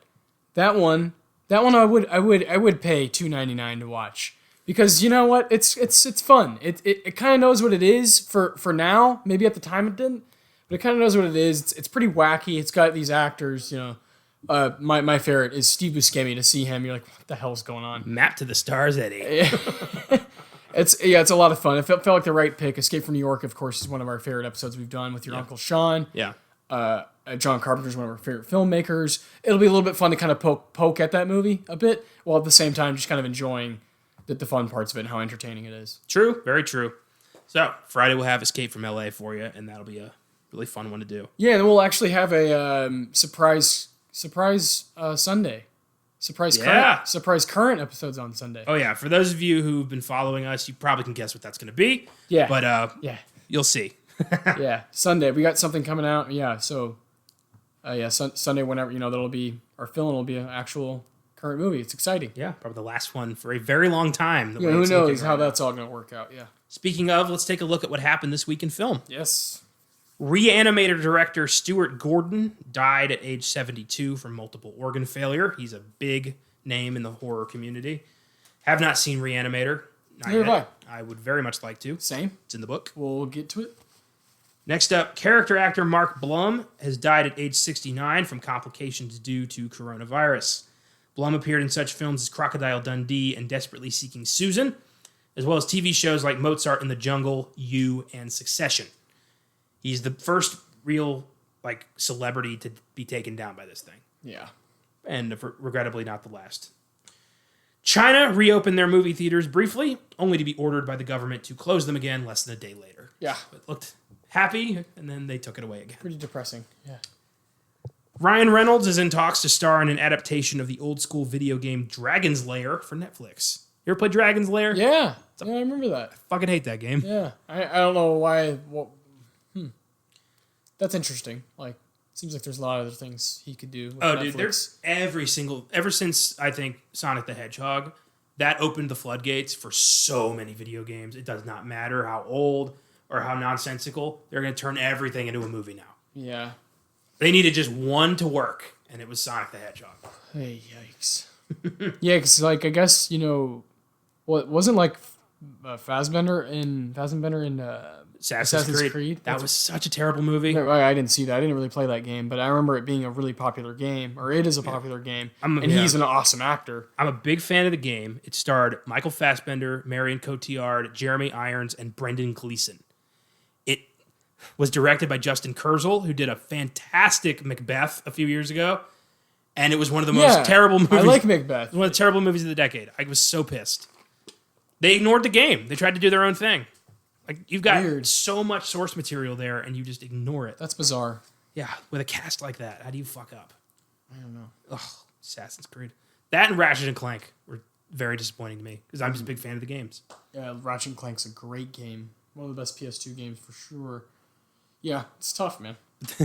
B: that one I would pay $2.99 to watch, because you know what, it's fun. It kind of knows what it is for now. Maybe at the time it didn't, but it kind of knows what it is. It's pretty wacky. It's got these actors. My favorite is Steve Buscemi. To see him, you're like, what the hell's going on?
A: Map to the stars, Eddie.
B: It's a lot of fun. It felt like the right pick. Escape from New York, of course, is one of our favorite episodes we've done with your Uncle Sean.
A: Yeah.
B: John Carpenter's one of our favorite filmmakers. It'll be a little bit fun to kind of poke at that movie a bit, while at the same time just kind of enjoying the fun parts of it and how entertaining it is.
A: True, very true. So Friday we'll have Escape from LA for you, and that'll be a really fun one to do.
B: Yeah, and then we'll actually have a surprise Sunday. Surprise current episodes on Sunday.
A: Oh yeah, for those of you who've been following us, you probably can guess what that's going to be.
B: Yeah.
A: But you'll see.
B: Yeah, Sunday. We got something coming out. Yeah, so Sunday, whenever, that'll be, our film will be an actual current movie. It's exciting.
A: Yeah, probably the last one for a very long time.
B: Yeah, who knows how that's all going to work out. Yeah.
A: Speaking of, let's take a look at what happened this week in film.
B: Yes.
A: Reanimator director Stuart Gordon died at age 72 from multiple organ failure. He's a big name in the horror community. Have not seen Reanimator.
B: Neither have
A: I would very much like to.
B: Same.
A: It's in the book.
B: We'll get to it.
A: Next up, character actor Mark Blum has died at age 69 from complications due to coronavirus. Blum appeared in such films as Crocodile Dundee and Desperately Seeking Susan, as well as TV shows like Mozart in the Jungle, You, and Succession. He's the first real celebrity to be taken down by this thing.
B: Yeah.
A: And regrettably not the last. China reopened their movie theaters briefly, only to be ordered by the government to close them again less than a day later.
B: Yeah.
A: It looked happy, and then they took it away again.
B: Pretty depressing. Yeah.
A: Ryan Reynolds is in talks to star in an adaptation of the old school video game Dragon's Lair for Netflix. You ever play Dragon's Lair?
B: Yeah. I remember that.
A: I fucking hate that game.
B: Yeah. I don't know why. That's interesting. Seems like there's a lot of other things he could do with Netflix.
A: Dude, there's ever since I think Sonic the Hedgehog, that opened the floodgates for so many video games. It does not matter how old or how nonsensical, they're going to turn everything into a movie now.
B: Yeah.
A: They needed just one to work, and it was Sonic the Hedgehog.
B: Hey, yikes. Yeah, because, I guess, wasn't, Fassbender in Assassin's Creed?
A: That was such a terrible movie.
B: I didn't see that. I didn't really play that game, but I remember it being a really popular game, or it is a popular game, he's an awesome actor.
A: I'm a big fan of the game. It starred Michael Fassbender, Marion Cotillard, Jeremy Irons, and Brendan Gleeson. It was directed by Justin Kurzel, who did a fantastic Macbeth a few years ago, and it was one of the most terrible movies.
B: I like Macbeth.
A: One of the terrible movies of the decade. I was so pissed. They ignored the game. They tried to do their own thing. You've got so much source material there, and you just ignore it.
B: That's bizarre.
A: Yeah, with a cast like that, how do you fuck up?
B: I don't know.
A: Ugh, Assassin's Creed. That and Ratchet and Clank were very disappointing to me, because I'm just a big fan of the games.
B: Yeah, Ratchet and Clank's a great game. One of the best PS2 games for sure. Yeah, it's tough, man.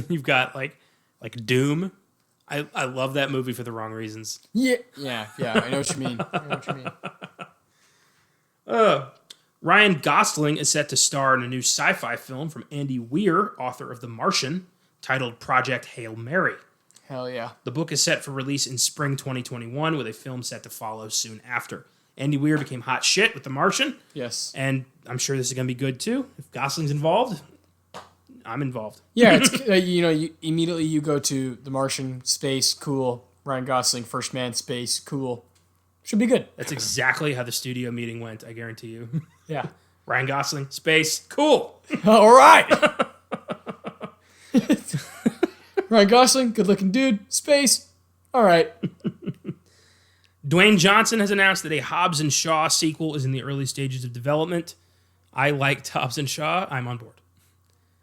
A: You've got like Doom. I love that movie for the wrong reasons.
B: Yeah. I know what you mean.
A: Ryan Gosling is set to star in a new sci-fi film from Andy Weir, author of The Martian, titled Project Hail Mary.
B: Hell yeah.
A: The book is set for release in spring 2021, with a film set to follow soon after. Andy Weir became hot shit with The Martian.
B: Yes.
A: And I'm sure this is going to be good too. If Gosling's involved, I'm involved.
B: Yeah, it's you immediately go to The Martian, space, cool. Ryan Gosling, First Man, space, cool. Should be good.
A: That's exactly how the studio meeting went, I guarantee you.
B: Yeah.
A: Ryan Gosling, space, cool.
B: All right. Ryan Gosling, good looking dude, space. All right.
A: Dwayne Johnson has announced that a Hobbs and Shaw sequel is in the early stages of development. I liked Hobbs and Shaw. I'm on board.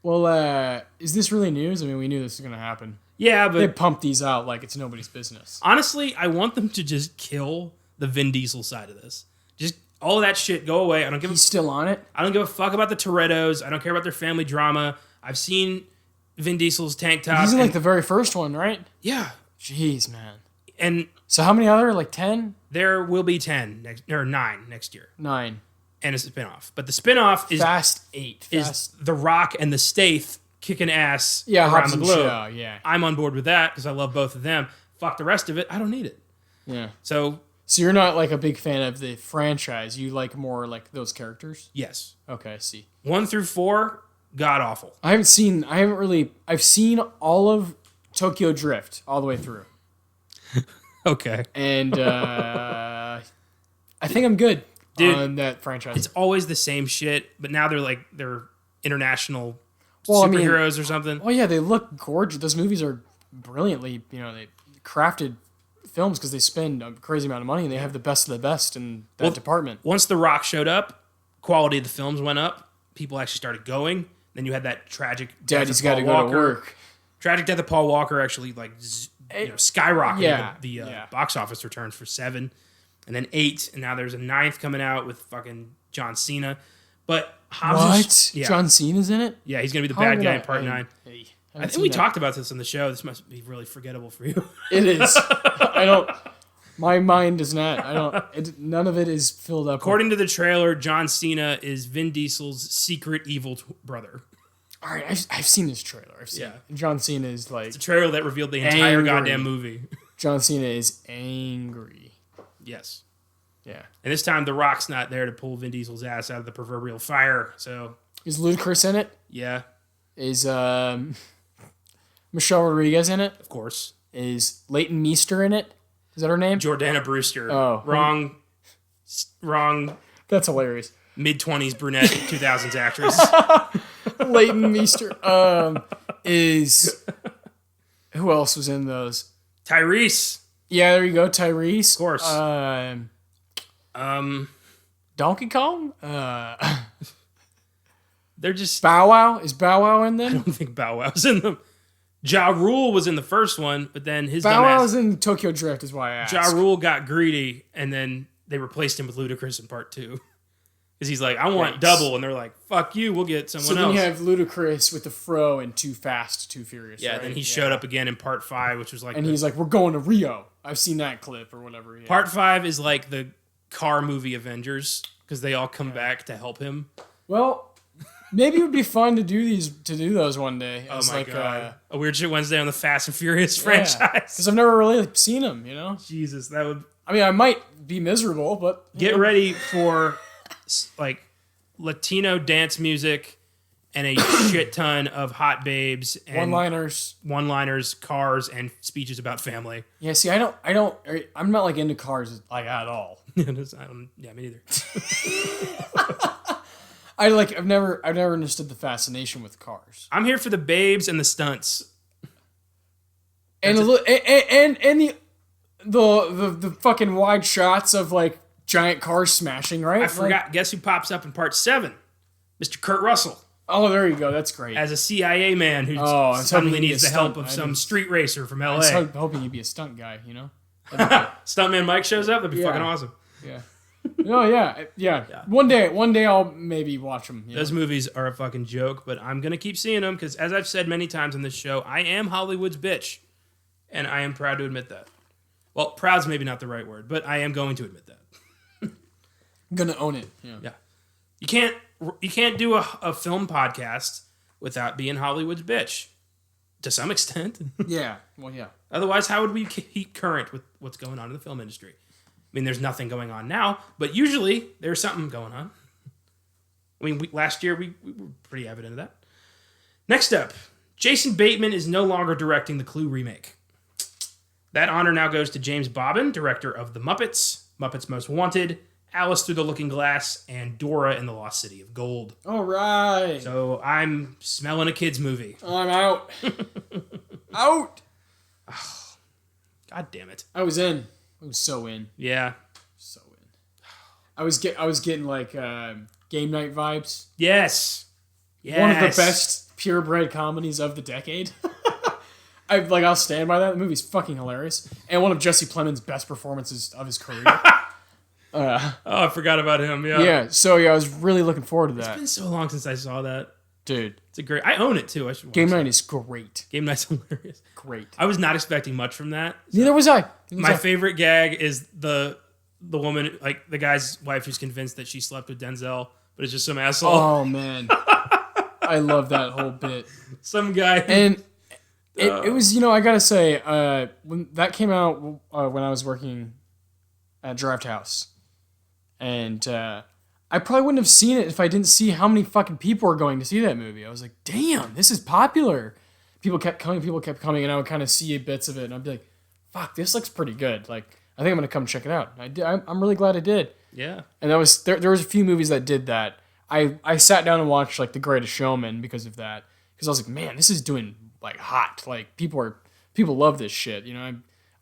B: Well, is this really news? I mean, we knew this was going to happen.
A: Yeah, but
B: they pump these out like it's nobody's business.
A: Honestly, I want them to just kill the Vin Diesel side of this. Just all of that shit go away.
B: He's still on it?
A: I don't give a fuck about the Torettos. I don't care about their family drama. I've seen Vin Diesel's tank top.
B: He's in like the very first one, right?
A: Yeah.
B: Jeez, man.
A: And
B: so how many other? Like 10?
A: There will be 9 next year.
B: 9.
A: And a spinoff. But the spinoff is
B: Fast 8.
A: Is The Rock and the Staith kicking ass
B: around
A: Hobbs
B: the
A: globe.
B: Shaw, yeah.
A: I'm on board with that because I love both of them. Fuck the rest of it. I don't need it.
B: Yeah.
A: So
B: you're not like a big fan of the franchise. You like more like those characters?
A: Yes.
B: Okay, I see.
A: 1 through 4, god awful.
B: I've seen all of Tokyo Drift all the way through.
A: Okay.
B: And I think I'm good on that franchise.
A: It's always the same shit, but now they're international superheroes or something.
B: Oh yeah, they look gorgeous. Those movies are brilliantly, they crafted films because they spend a crazy amount of money and they have the best of the best in that department.
A: Once The Rock showed up, quality of the films went up. People actually started going. Then you had that tragic
B: Daddy's got to go to work.
A: Tragic death of Paul Walker actually skyrocketed the box office returns for 7, and then 8, and now there's a 9th coming out with fucking John Cena. But Hobbs
B: John Cena's in it?
A: Yeah, he's gonna be the bad guy in part 9. I think we talked about this on the show. This must be really forgettable for you.
B: It is. My mind is not. None of it is filled up.
A: According to the trailer, John Cena is Vin Diesel's secret evil brother.
B: All right, I've seen this trailer. I've seen it. John Cena is like...
A: It's a trailer that revealed the entire goddamn movie.
B: John Cena is angry.
A: Yes.
B: Yeah.
A: And this time, The Rock's not there to pull Vin Diesel's ass out of the proverbial fire, so...
B: Is Ludacris in it?
A: Yeah.
B: Is Michelle Rodriguez in it?
A: Of course.
B: Is Leighton Meester in it? Is that her name?
A: Jordana Brewster.
B: Oh.
A: Wrong.
B: That's hilarious.
A: Mid-20s brunette 2000s actress.
B: Leighton Meester. Is... Who else was in those?
A: Tyrese.
B: Yeah, there you go. Tyrese.
A: Of course.
B: Donkey Kong?
A: They're just...
B: Bow Wow? Is Bow Wow in them?
A: I don't think Bow Wow's in them. Ja Rule was in the first one, but then his
B: Bow Wow was in Tokyo Drift is why I asked.
A: Ja Rule got greedy, and then they replaced him with Ludacris in part 2. Because he's like, I want double, and they're like, fuck you, we'll get someone else.
B: So then you have Ludacris with the fro and Too Fast, Too Furious,
A: right? Then he showed up again in part 5, which was like...
B: And he's like, we're going to Rio. I've seen that clip or whatever. Yeah.
A: Part 5 is like the car movie Avengers, because they all come back to help him.
B: Well... Maybe it would be fun to do those one day.
A: Oh my god! A Weird Shit Wednesday on the Fast and Furious franchise.
B: Because I've never really seen them,
A: Jesus, that would...
B: I mean, I might be miserable, but...
A: Get ready for, like, Latino dance music and a shit ton of hot babes and... One-liners, cars, and speeches about family.
B: Yeah, see, I'm not, like, into cars, like, at all.
A: Yeah, me neither.
B: I've never understood the fascination with cars.
A: I'm here for the babes and the stunts.
B: And the fucking wide shots of like giant cars smashing, right?
A: I forgot. Guess who pops up in part 7? Mr. Kurt Russell.
B: Oh, there you go. That's great.
A: As a CIA man who suddenly needs the help of some street racer from LA.
B: I was hoping he'd be a stunt guy,
A: Stuntman Mike shows up. That'd be fucking awesome.
B: Yeah. Oh yeah. One day I'll maybe watch them.
A: Those movies are a fucking joke, but I'm gonna keep seeing them because, as I've said many times on this show, I am Hollywood's bitch. And I am proud to admit that. Well, proud's maybe not the right word, but I am going to admit that.
B: I'm gonna own it.
A: Yeah. You can't do a film podcast without being Hollywood's bitch. To some extent.
B: Yeah. Well, yeah.
A: Otherwise, how would we keep current with what's going on in the film industry? I mean, there's nothing going on now, but usually there's something going on. I mean, last year we were pretty evident of that. Next up, Jason Bateman is no longer directing the Clue remake. That honor now goes to James Bobbin, director of The Muppets, Muppets Most Wanted, Alice Through the Looking Glass, and Dora and the Lost City of Gold.
B: All right.
A: So I'm smelling a kid's movie.
B: I'm out. Out.
A: Oh, God damn it.
B: I was in. I was so in.
A: Yeah.
B: So in. I was getting like game night vibes.
A: Yes. Yes.
B: One of the best purebred comedies of the decade. I'll stand by that. The movie's fucking hilarious. And one of Jesse Plemons' best performances of his career.
A: I forgot about him. Yeah.
B: Yeah. So I was really looking forward to that.
A: It's been so long since I saw that.
B: Dude.
A: It's a great. I own it too. I should watch
B: Game
A: it.
B: night is great.
A: Game night's hilarious.
B: Great.
A: I was not expecting much from that.
B: Neither was I.
A: My favorite gag is the woman, like the guy's wife, who's convinced that she slept with Denzel, but it's just some asshole.
B: Oh man. I love that whole bit.
A: Some guy.
B: And it was, I gotta say, when that came out when I was working at Draft House, and I probably wouldn't have seen it if I didn't see how many fucking people were going to see that movie. I was like, damn, this is popular. People kept coming, and I would kind of see bits of it, and I'd be like, fuck, this looks pretty good. Like, I think I'm gonna come check it out. I'm really glad I did.
A: Yeah.
B: And that was there was a few movies that did that. I sat down and watched like The Greatest Showman because of that. Because I was like, man, this is doing like hot. Like people love this shit.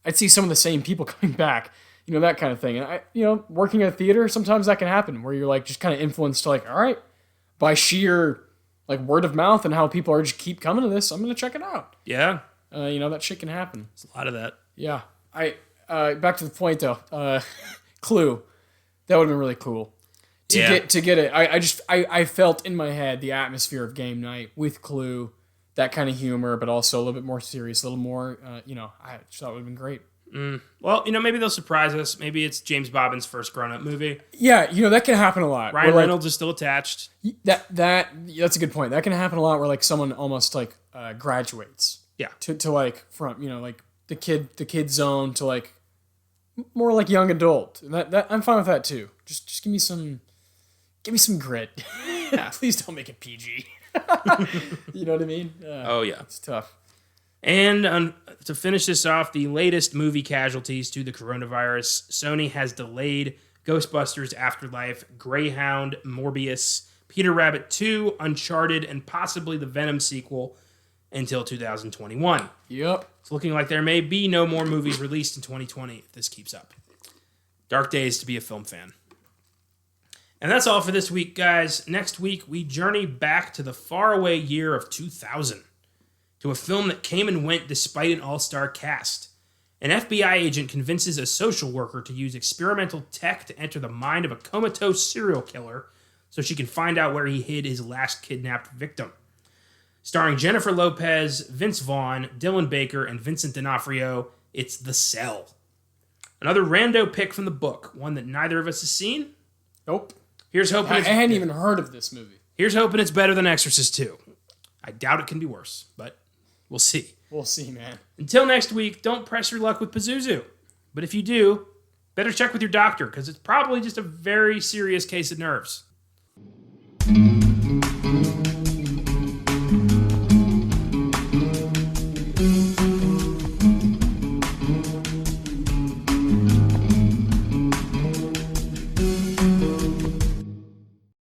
B: I'd see some of the same people coming back. That kind of thing. And working at a theater, sometimes that can happen where you're like just kind of influenced to like, all right, by sheer like word of mouth and how people are just keep coming to this, I'm gonna check it out.
A: Yeah.
B: That shit can happen.
A: There's a lot of that.
B: Yeah. Back to the point though. Clue. That would have been really cool. To get it. I felt in my head the atmosphere of game night with Clue, that kind of humor, but also a little bit more serious, a little more, I just thought it would have been great.
A: Well, maybe they'll surprise us. Maybe it's James Bobbin's first grown-up movie.
B: Yeah, that can happen a lot.
A: Ryan Reynolds is still attached.
B: That's a good point. That can happen a lot where like someone almost like graduates.
A: Yeah.
B: To like from like the kid zone to like more like young adult. And that I'm fine with that too. Just give me some grit.
A: Yeah.
B: Please don't make it PG. You know what I mean?
A: Oh yeah,
B: it's tough.
A: And to finish this off, the latest movie casualties to the coronavirus, Sony has delayed Ghostbusters Afterlife, Greyhound, Morbius, Peter Rabbit 2, Uncharted, and possibly the Venom sequel until 2021.
B: Yep.
A: It's looking like there may be no more movies released in 2020 if this keeps up. Dark days to be a film fan. And that's all for this week, guys. Next week, we journey back to the faraway year of 2000. To a film that came and went despite an all-star cast. An FBI agent convinces a social worker to use experimental tech to enter the mind of a comatose serial killer so she can find out where he hid his last kidnapped victim. Starring Jennifer Lopez, Vince Vaughn, Dylan Baker, and Vincent D'Onofrio, it's The Cell. Another rando pick from the book, one that neither of us has seen.
B: Nope.
A: Here's hoping
B: I hadn't even heard of this movie.
A: Here's hoping it's better than Exorcist 2. I doubt it can be worse, but we'll see.
B: We'll see, man.
A: Until next week, don't press your luck with Pazuzu. But if you do, better check with your doctor, because it's probably just a very serious case of nerves.